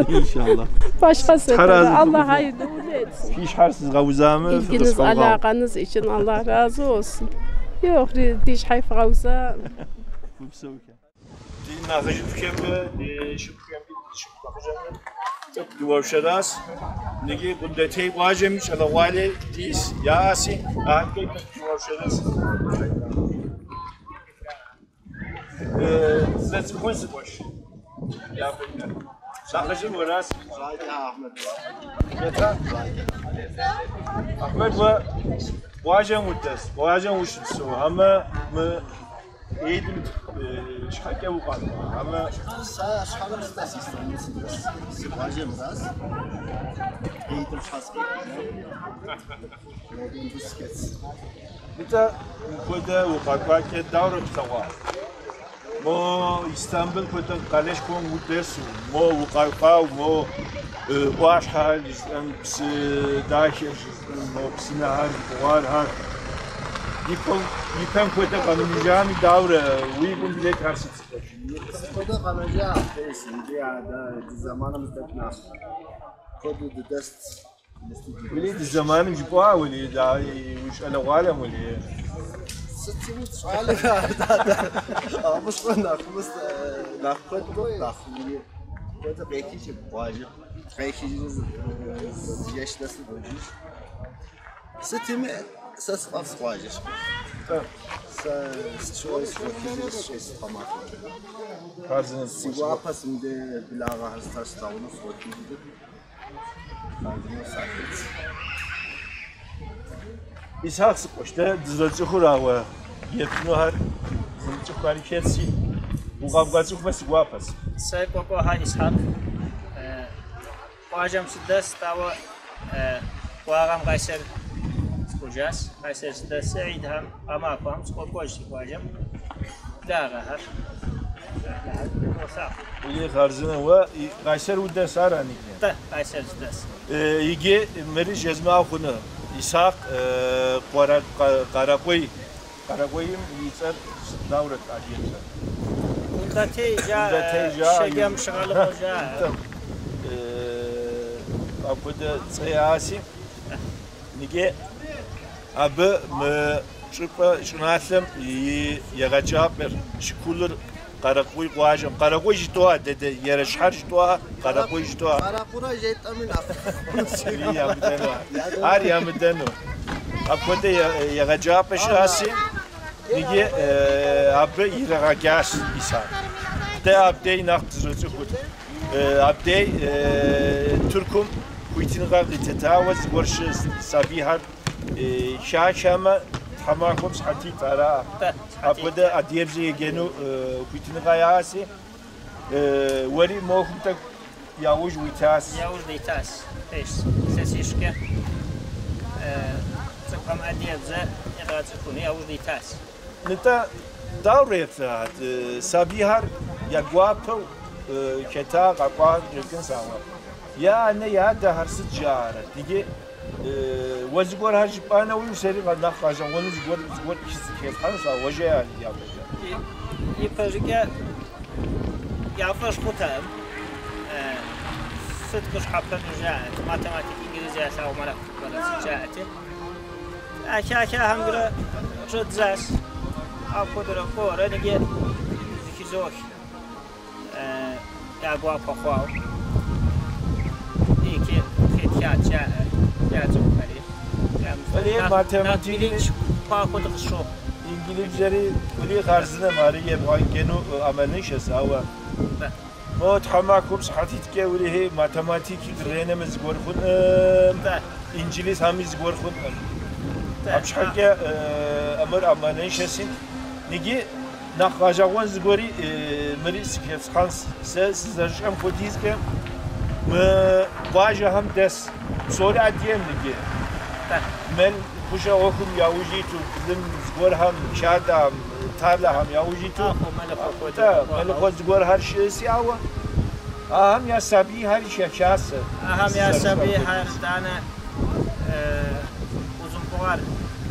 İnşallah. Başka sefere. Allah hayırlı etsin. Hiç harsiz gavuzamı. İlginiz, alakanız için Allah razı olsun. Yok, diş hayf gavuza. Nahıcı tükembe, şıkkıyan bir şık bakacağım. Tıp duvarşadas. Negi kudretey vajemiş ala vale dis yasi. Ahkey duvarşadas. Zretsi koysu boş. Yapınlar. Nahıcı varas. Yeter. Ahmet ve vajem muddes. Vajem uşutsu. Ama mı eğitim şahke bu kadar. Ama şahımız da sistemimiz. Vajem raz. Eğitim şahke. Modern biskets. Bita koda uqaqwa ke davr tsawa. Mo İstanbul koda qalesh kon mudesu. Mo uqaqwa mo washhal ps dahish mo psinahar war Yıkan koda kanıcağım davra uygun bile karşı çıkıyor. Koda kanacağı değilsin diye da zamanımızda nas. Koda da dest. ولي الزمان جبوا ولي دا وش انا وعالم ولي ستموت سؤال مش قلنا خلص ناخذ داخلي كنت بيكيش واجب بيكيش زيش نسل وجيش ستم سس قفص واجب شويس وكيش شويس طماط كارزن سيوا بس مده بلاغه هستاش تاونس وكيش İshak sıkmıştı, dizilci hurağı, yetnuhar, dizilci hariketsi, bu kavgacı huvası guapas. Say koko ha ishak, kuajam sidas tawa, kuagam kaiser skujas, kaiser sidas Said ham ama kuam skokoj kuajam, daga har. Uli kharzına ve kaiser udda sarani. Ta kaiser sidas. İgi meri jezma khuna. İshak Karakoy'um yitser davret adiyetler. Kundate şegem şagalı hoca. Abuda siyasi. Nige abı mı çıpa şunasım yagacak bir şkulur Karakoy kuajam. Karakoy jitoa dedi yere şahar jitoa. Karakoy jitoa. Karakura jet amin af. Ya müdeno. Har ya müdeno. Abuda yagacak bir şahsi. Nige abı iragagas isa. De abdey naktızı kut. Abdey Türk'üm kuytinaga tetawaz gorş sabihar şaşama tamakum hati tara. Abuda adiyebzi genu kuytinaga yasi. Wari mohumta yavuj witas. Yavuj witas. Peş. Sesişke. Tıkam adiyebze yagatı kuni yavuj witas. Nita davret sabihar yagwapo keta qaqwa jekin sawa. Ya anne ya da harsı caret. Dige وزگور هر جبانه ویم سری قد نخواهش اون زگور کسی خانوس آوجه یا بجا. یه پرگه یافش خودم صدقش حبت جاءت ماتماتيك انجليزي او ملك بلد جاءت اكا هم غير جد زاس او قدر فور نجي زوج يا ابو اخو ديك خيات جاء زوجري ولی ماتماتیک خود خشو انگلیسیری ولی خارزنه ماریه باید کنو عملنیش است آوا ما تحماكم صحتي تكي ولی هي ماتماتيكي غرينا مزغور خود انجليز هم مزغور خود ابش حاجه امر امانيش اسين نيجي نخاجاون زغوري مريس كيف خانس سزرشم فوديز كه ما واجه هم دس سوري اديم نيجي من خوشا اوكم ياوجيتو دم زغور هم شادا تارلا هم ياوجيتو ملك زغور هر شيء سياوا اهم يا سبي هر شيء شاس اهم يا سبي هر دانه uzun buğar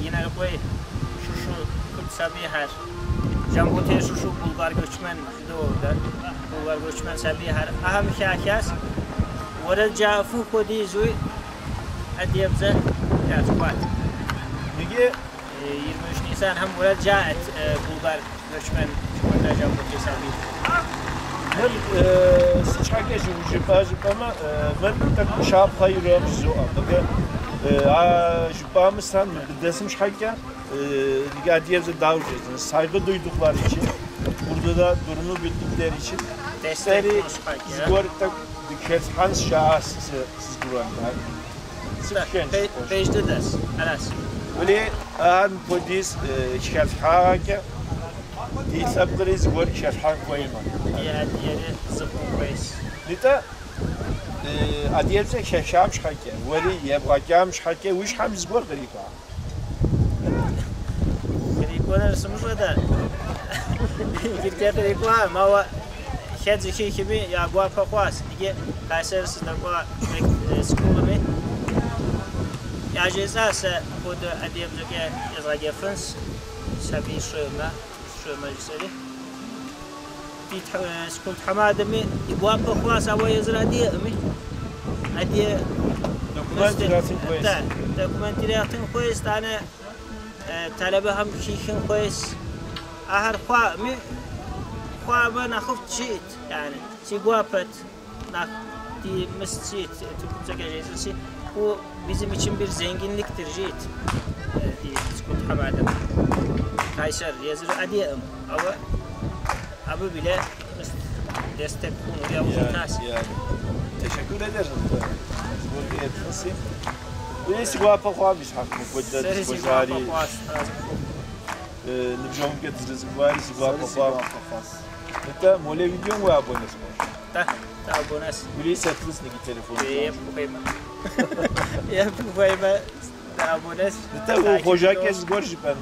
yine koy şu Kürt sabi her Jambote şu Bulgar göçmen doğuda Bulgar göçmen sabi her ahem şakas ورد جافو خودی زوی ادیبزه یاسوات میگه 23 Nisan هم ورد جاءت بلغار göçmen ورد Jambote sabi من سچاگه جباجبما من tak şap hayırım zo ama Jüpamızdan desem şahika diğer davranışlar saygı duydukları için burada da durumu bildikleri için destekleri zgortak dikkat şahs siz buranlar pejde des alas öyle an polis şikayet haka değil sabırı zgor şikayet hak koyma diğeri zıpkın koyuz lita أديرزك شام شحكة ولي يبغى جام شحكة وش حمز بور غريبة غريبة أنا رسمش هذا كرتير غريبة ما هو خد زكي كمي يا أبواب فقواس يجي كاسر سنقوا سكول مي يا جزاس خود أديرزك يزرع فرنس سبي شو ما جسدي في سكول حماد مي أبواب فقواس أو يزرع دي مي هدي دوكومنترياتن كويس تانا طلبه هم كيكن كويس اهر خوا انا خفت شيت يعني سيغوابت nak di mescit tutukça geleceğiz bu bizim için bir zenginliktir jit di skut hamada Kayseri yazır adiyem ama abi bile destek bunu yapacağız teşekkür ederim. ولی سیگوار پخواه بیش حق مقدر سیگواری نبجام که سیگواری سیگوار پخواه تا موله ویدیو و abone تا abone ولی سرتلس نگی تلفن yapmayma abone تا o hoca kes görüş ben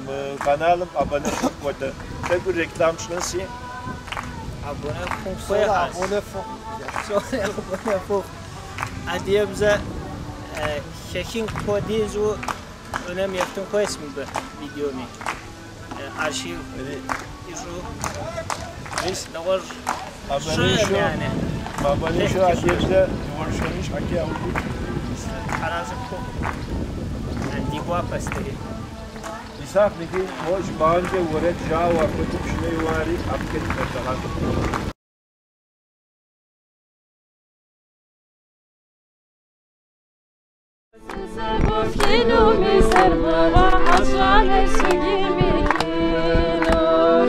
kanalım abone koydu tek bir reklam şansı abone koy abone فوق adiyemze şekin kodizu önem yaptım koyes mi bu videomu arşiv izu biz ne var yani abone şu adiyemze görüşmüş hakkı aldı arazi ko antigua pasteri İsa peki o jbanje وارد جا و کتب شنی واری ابکت مثلا Kilomi sermava aşağılar su gibi kilor.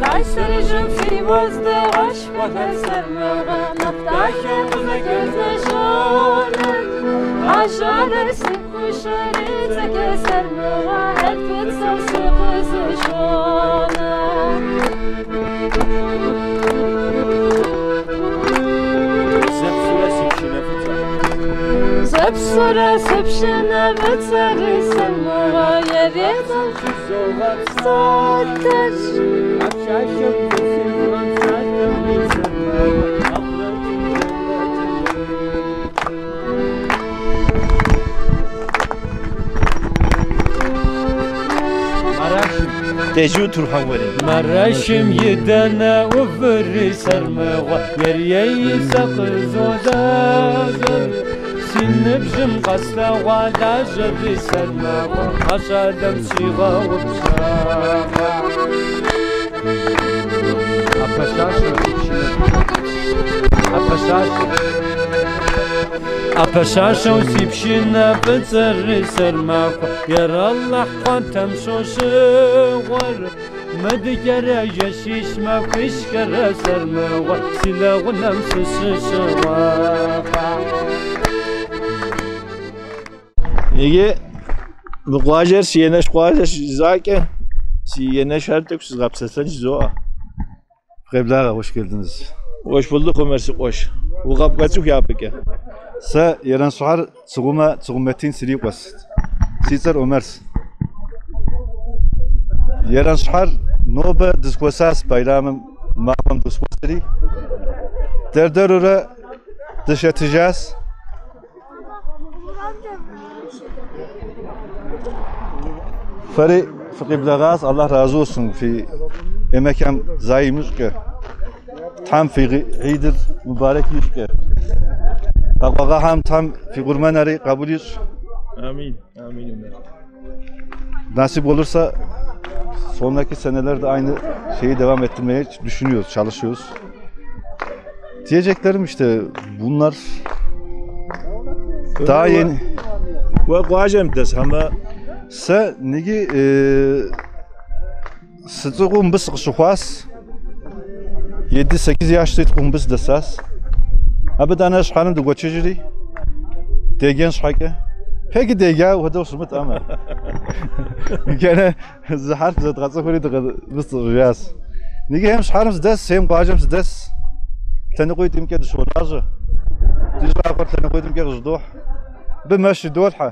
Taşlarıcım fivazda aşkına sermava Naftaşımıza gözle şanım Aşağılar su kuşarı teke sermava Elbet sası kızı şanım Zepsura sepşine vetzari selmava yeriden Saatler Akşaşım kesin تجو تروحان وري مرشم يدنا وفري سرمغة يريي سقزو دازر سنبجم قصة وعدا جري سرمغة أشادم سيغة وبشاغة أبشاشو سيبشينا بتزري سرمغة يرى الله قانتم شوشغر مدكرة جشيش ما فيش كرة سرمغة سلا ونمس شغاقة Ege mukwajer siyeneş kwajer zake siyeneş artık siz kapsatsan zoa. Kıblağa hoş geldiniz. Hoş bulduk Ömer'si hoş. Bu kapkaçuk yapık ya. Sa yaran suhar tsugumetin siri was. Sizler Ömer's. Yaran suhar noba diskwasas bayramım mağam diskwasiri. Derderura dışatacağız. Fari Kıblağa Allah razı olsun fi emekam zaymış ki tam fi Eid'ir mübarek yüzke. Bak ham tam fi kurmanları kabul yüz. Amin. Amin Ömer. Nasip olursa sonraki senelerde aynı şeyi devam ettirmeye düşünüyoruz, çalışıyoruz. Diyeceklerim işte bunlar daha yeni. Ve kuacem des ama se nigi sıtıqum biz şuhas 7-8 yaşlıydıqum biz desas. Abi dana şhanım da goçujiri. Degen şhake. Peki dega o da usmut ama. Gene zaharf zat qatsa khori da biz riyas. Nigi hem şhanım des hem kuacem des. Tani qoydim ki şolajı. Dizra qort tani qoydim ki zduh. Bimashي دولحه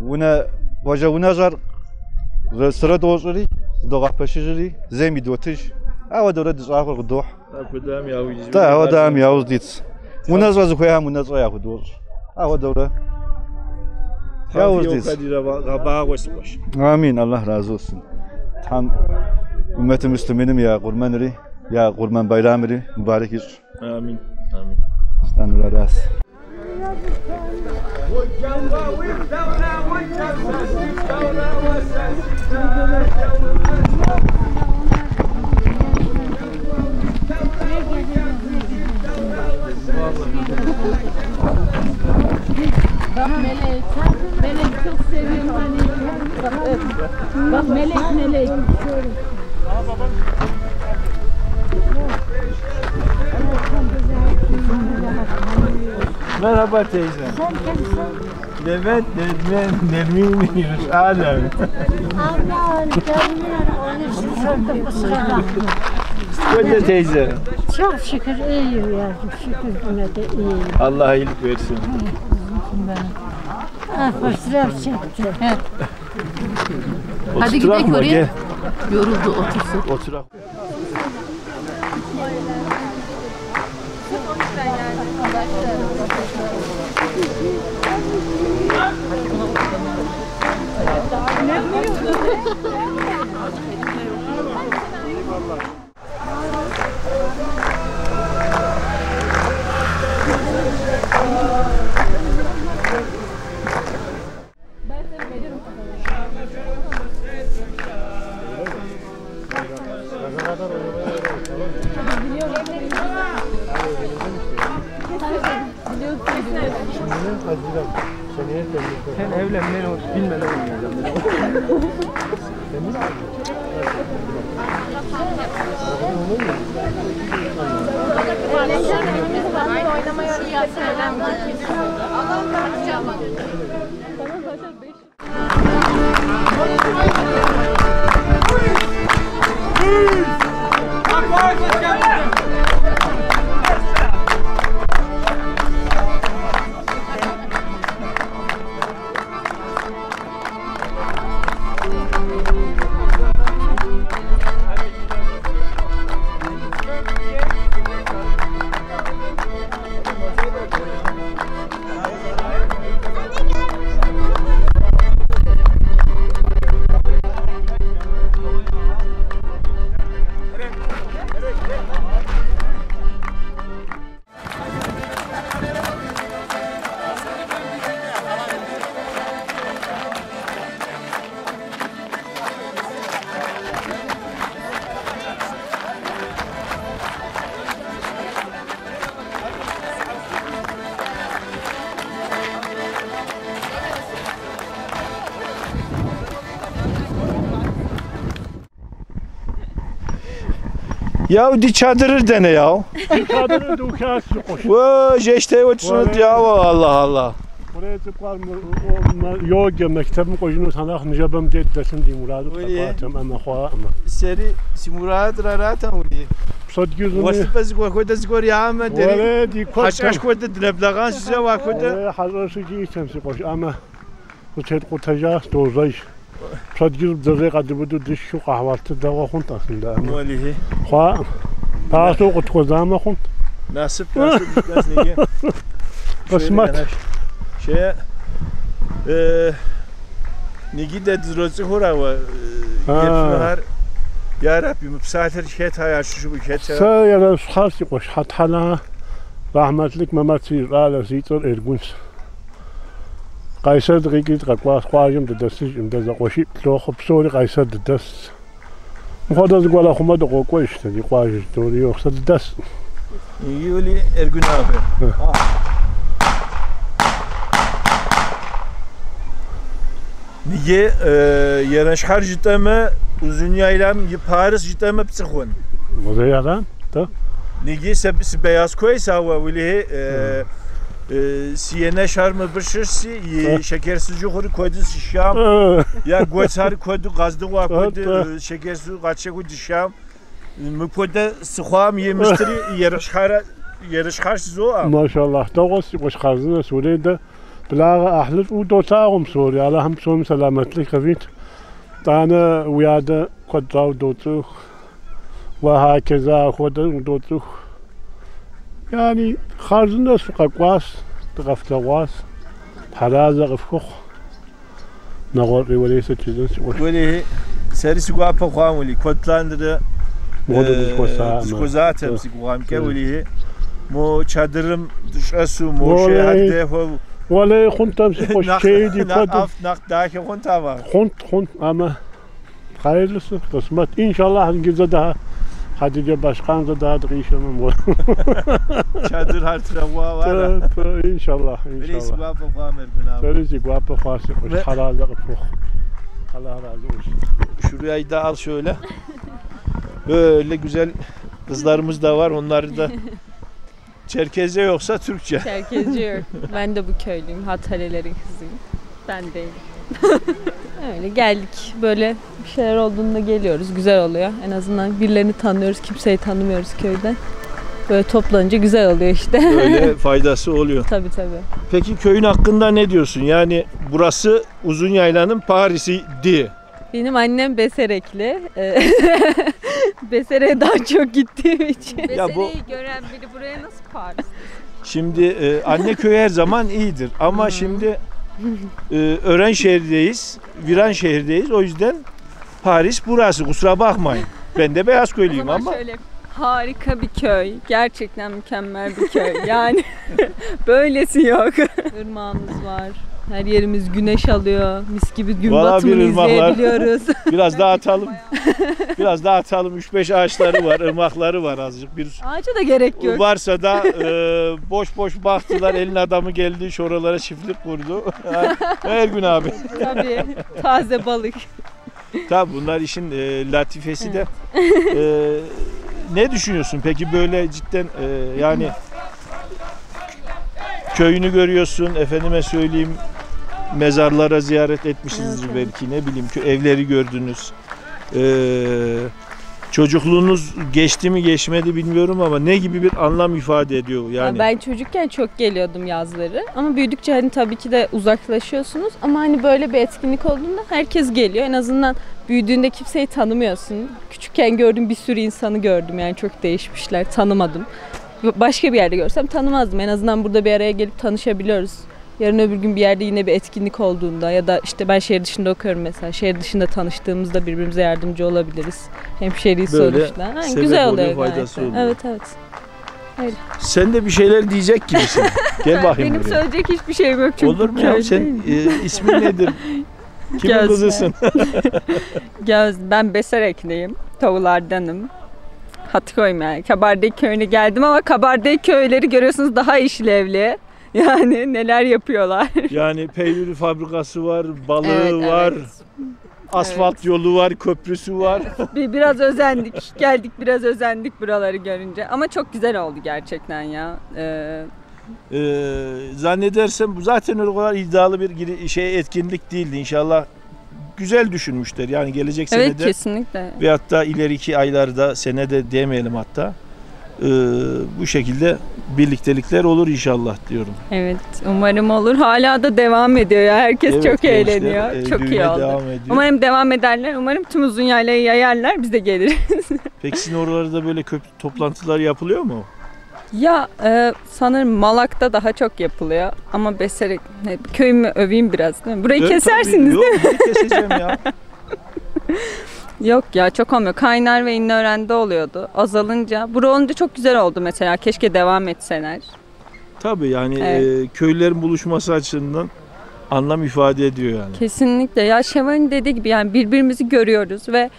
ونا وجا ونجر سرد وصري دوغا بشجري زي دوتج او دورد زاخر قدوح قدام ياوز تا هو دام ياوز ديت ونجر زكويا ونجر يا قدور او دوره ياوز ديت امين الله razı olsun tam ümmet-i müsliminim ya kurmanri ya kurban bayramri mübarek iş amin amin استنوا راس Bak Melek, Melek çok seviyorum hani. Bak Melek. Merhaba teyze. Evet, Nermin Yunus Alem. Aman canım, onun için sordum bu sıra. Böyle teyze. Çok şükür iyiyim yavrum, şükür yine de iyiyim. Allah iyilik versin. Ah, fotoğraf çekti. Hadi gidelim oraya. Yoruldu, otursun. Oturak. Sen evlenmeyi bilmeden Ya di çadırır dene ya. Çadırı dukas koş. Vay jeşte otursun ya Allah Allah. Buraya çıkar mı? Yok ya mektebim koşunu sana nijabım desin diye muradı kapatım ama xwa ama. Seri si murad rarata uli. Sad gözünü. Wasıpız koyda zgor ya ama deri. Valla di koş. Haş koyda dileblagan size vakoda. Hazır şey temsi koş ama bu çet kurtaja dozay. Sad göz dozay kadı bu düş şu kahvaltı da vakit aslında ama. Valihi. Xwa. Paso kutkozama kunt. Nasip biraz neye? Kısmet. Nigi de dizrozi hora ve yapıyorlar. Ya Rabbi müsaade şet hayal şu bu şet. Sayara şahsi koş hatala rahmetlik Mehmet Sirala Zitor Erguns. Kayser dikit kakwas kwajım da desijim da zakoşi loxop sori kayser da des. Muhada zgola xuma da qoqo işte di kwajı doğru yoksa da des. Yuli Ergun abi. Niye yarış harcıtama uzun yaylam Paris jitama psixon. Mozayadan da. Niye se beyaz koysa ve veli siyene şarmı bişirsi şekersiz yukarı koydu şam. Ya goçar koydu gazdı var koydu şekersiz kaçı koydu şam. Mükoda sıxam yemiştiri yarış harcı o. Maşallah da qosi qoş xazına Suriye'de بلاغ أحلف ودوتاهم سوري على هم سوم سلامتلي خفيت أنا ويادا قد راو دوتو وهكذا خد دوتو يعني خارجنا سوق قواس تغفت قواس حرازة غفخ نغور وليس تجدن ولي سرس قاب قوام ولي كوتلاندر سكوزاتم سكوام كولي مو çadırım dışarısı mو şehirde ولا كنت امسك الشيء دي كنت نقد داك كنت ama كنت ama hayırlısı kısmet inşallah hangi daha Hatice Başkan da daha değişemem bu. Çadır hartıra var. İnşallah. Birisi guapa famer bina. Birisi guapa fası halalı fuk. Allah razı olsun. Şurayı da al şöyle. Böyle güzel kızlarımız da var. Onları da Çerkezce yoksa Türkçe. Çerkezce yok. Ben de bu köylüyüm. Hathalelerin kızıyım. Ben değilim. Öyle geldik. Böyle bir şeyler olduğunda geliyoruz. Güzel oluyor. En azından birilerini tanıyoruz. Kimseyi tanımıyoruz köyde. Böyle toplanınca güzel oluyor işte. Böyle faydası oluyor. Tabii tabii. Peki köyün hakkında ne diyorsun? Yani burası Uzunyaylan'ın Paris'iydi. Benim annem Beserekli. Beserek'e daha çok gittiğim için. Beserek'i gören biri buraya nasıl Paris? Şimdi anne köyü her zaman iyidir. Ama şimdi Örenşehir'deyiz, Viranşehir'deyiz. O yüzden Paris burası. Kusura bakmayın. Ben de Beyazköylüyüm ama. Şöyle, harika bir köy. Gerçekten mükemmel bir köy. Yani böylesi yok. Irmağımız var. Her yerimiz güneş alıyor. Mis gibi gün batımını izleyebiliyoruz. Biraz daha atalım. Biraz daha atalım. 3-5 ağaçları var, ırmakları var azıcık. Bir ağaca da gerek yok. Varsa da boş boş baktılar. Elin adamı geldi, şu oralara çiftlik kurdu. Her gün abi. Tabii. Taze balık. Tabii bunlar işin latifesi de. Ne düşünüyorsun peki böyle cidden yani köyünü görüyorsun, efendime söyleyeyim mezarlara ziyaret etmişsinizdir evet, belki ne bileyim evleri gördünüz. Çocukluğunuz geçti mi geçmedi bilmiyorum ama ne gibi bir anlam ifade ediyor yani? Ben çocukken çok geliyordum yazları ama büyüdükçe hani tabii ki de uzaklaşıyorsunuz ama hani böyle bir etkinlik olduğunda herkes geliyor. En azından büyüdüğünde kimseyi tanımıyorsun. Küçükken gördüğüm bir sürü insanı gördüm yani çok değişmişler, tanımadım. Başka bir yerde görsem tanımazdım. En azından burada bir araya gelip tanışabiliyoruz. Yarın öbür gün bir yerde yine bir etkinlik olduğunda ya da işte ben şehir dışında okuyorum mesela. Şehir dışında tanıştığımızda birbirimize yardımcı olabiliriz. Hemşehriyiz sonuçta. Güzel oluyor gayet. Evet evet. Öyle. Sen de bir şeyler diyecek gibisin. Gel bakayım benim buraya. Söyleyecek hiçbir şeyim yok çünkü. Olur mu ya? Sen ismin nedir? Kimin kızısın? Ben Beserekliyim. Tavulardanım. Hatıköy'üm yani. Kabardey köyüne geldim ama Kabardey köyleri görüyorsunuz daha işlevli. Yani neler yapıyorlar. Yani peynir fabrikası var, balığı evet, var. Evet. Asfalt yolu var, köprüsü var. Biraz özendik. Geldik biraz özendik buraları görünce. Ama çok güzel oldu gerçekten ya. Zannedersem bu zaten öyle kadar iddialı bir etkinlik değildi. İnşallah güzel düşünmüşler. Yani gelecek senede. Evet, kesinlikle. Ve hatta ileriki aylarda, senede demeyelim hatta. Bu şekilde birliktelikler olur inşallah diyorum. Evet, umarım olur. Hala da devam ediyor ya. Herkes Evet, çok gençler, eğleniyor. Çok iyi oldu. devam ediyor. Umarım devam ederler. Umarım tüm uzun yaylayı yayarlar. Biz de geliriz. Peki sizin oralarda böyle toplantılar yapılıyor mu? Ya sanırım Malak'ta daha çok yapılıyor. Ama Beserek, köyümü öveyim biraz değil mi? Burayı kesersiniz tabii, değil mi? Yok, keseceğim ya. Yok ya, çok olmuyor. Kaynar ve İnliören'de oluyordu. Azalınca. Bura olunca çok güzel oldu mesela. Keşke devam etseler. Tabii yani Evet. köylerin buluşması açısından anlam ifade ediyor yani. Kesinlikle. Ya Şevval'in dediği gibi yani birbirimizi görüyoruz ve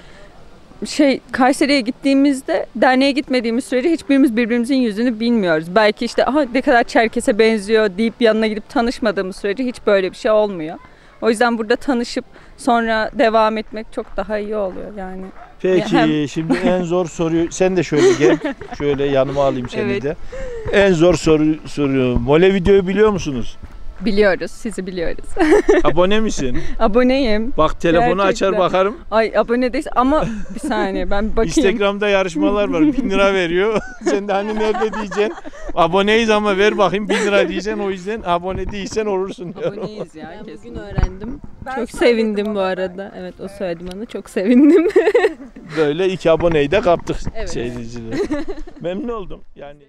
Kayseri'ye gittiğimizde derneğe gitmediğimiz sürece hiçbirimiz birbirimizin yüzünü bilmiyoruz. Belki işte ne kadar Çerkes'e benziyor deyip yanına gidip tanışmadığımız sürece hiç böyle bir şey olmuyor. O yüzden burada tanışıp sonra devam etmek çok daha iyi oluyor yani. Peki şimdi en zor soruyu sen de şöyle gel. Şöyle yanıma alayım seni Evet. de. En zor soruyorum. Mole videoyu biliyor musunuz? Biliyoruz, sizi biliyoruz. Abone misin? Aboneyim. Bak telefonu açar Gerçekten. bakarım. Ay abone değilsin ama bir saniye ben bakayım. Instagram'da yarışmalar var. 1000 lira veriyor. Sen de hani nerede diyeceksin? Aboneyiz ama ver bakayım 1000 lira diyeceksin. O yüzden abone değilsen olursun diyorum. Aboneyiz ya. Bugün öğrendim. Çok sevindim bu arada. Evet, o söyledi bana. Çok sevindim. Böyle 2 aboneyi de kaptık Evet. seyirciler. Memnun oldum. Yani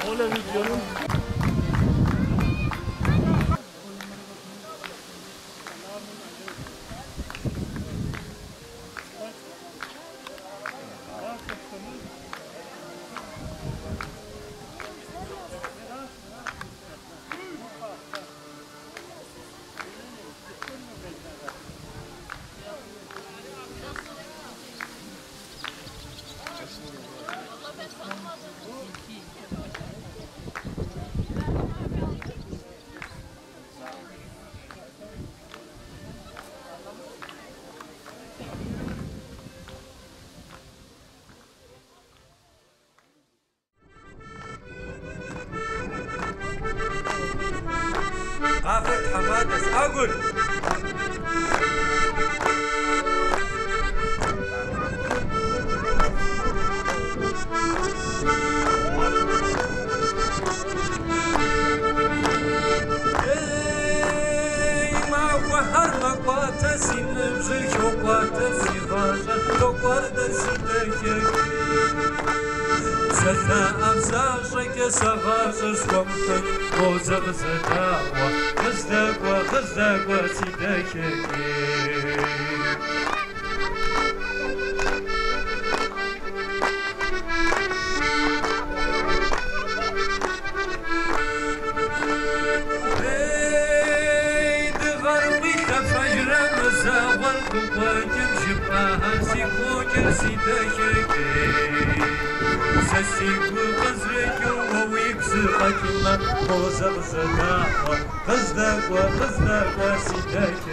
Mole videonun قافة حمادة أقول ما وهر مقاطع سينم زي شوقاطع سيغاشا توقاطع سيدك ستا أفزاشك سغاشا سومتك وزغ زداوة غزدك سيدك سسيب غزرك ويكسرك ما وزغ زداوة غزدك سيدك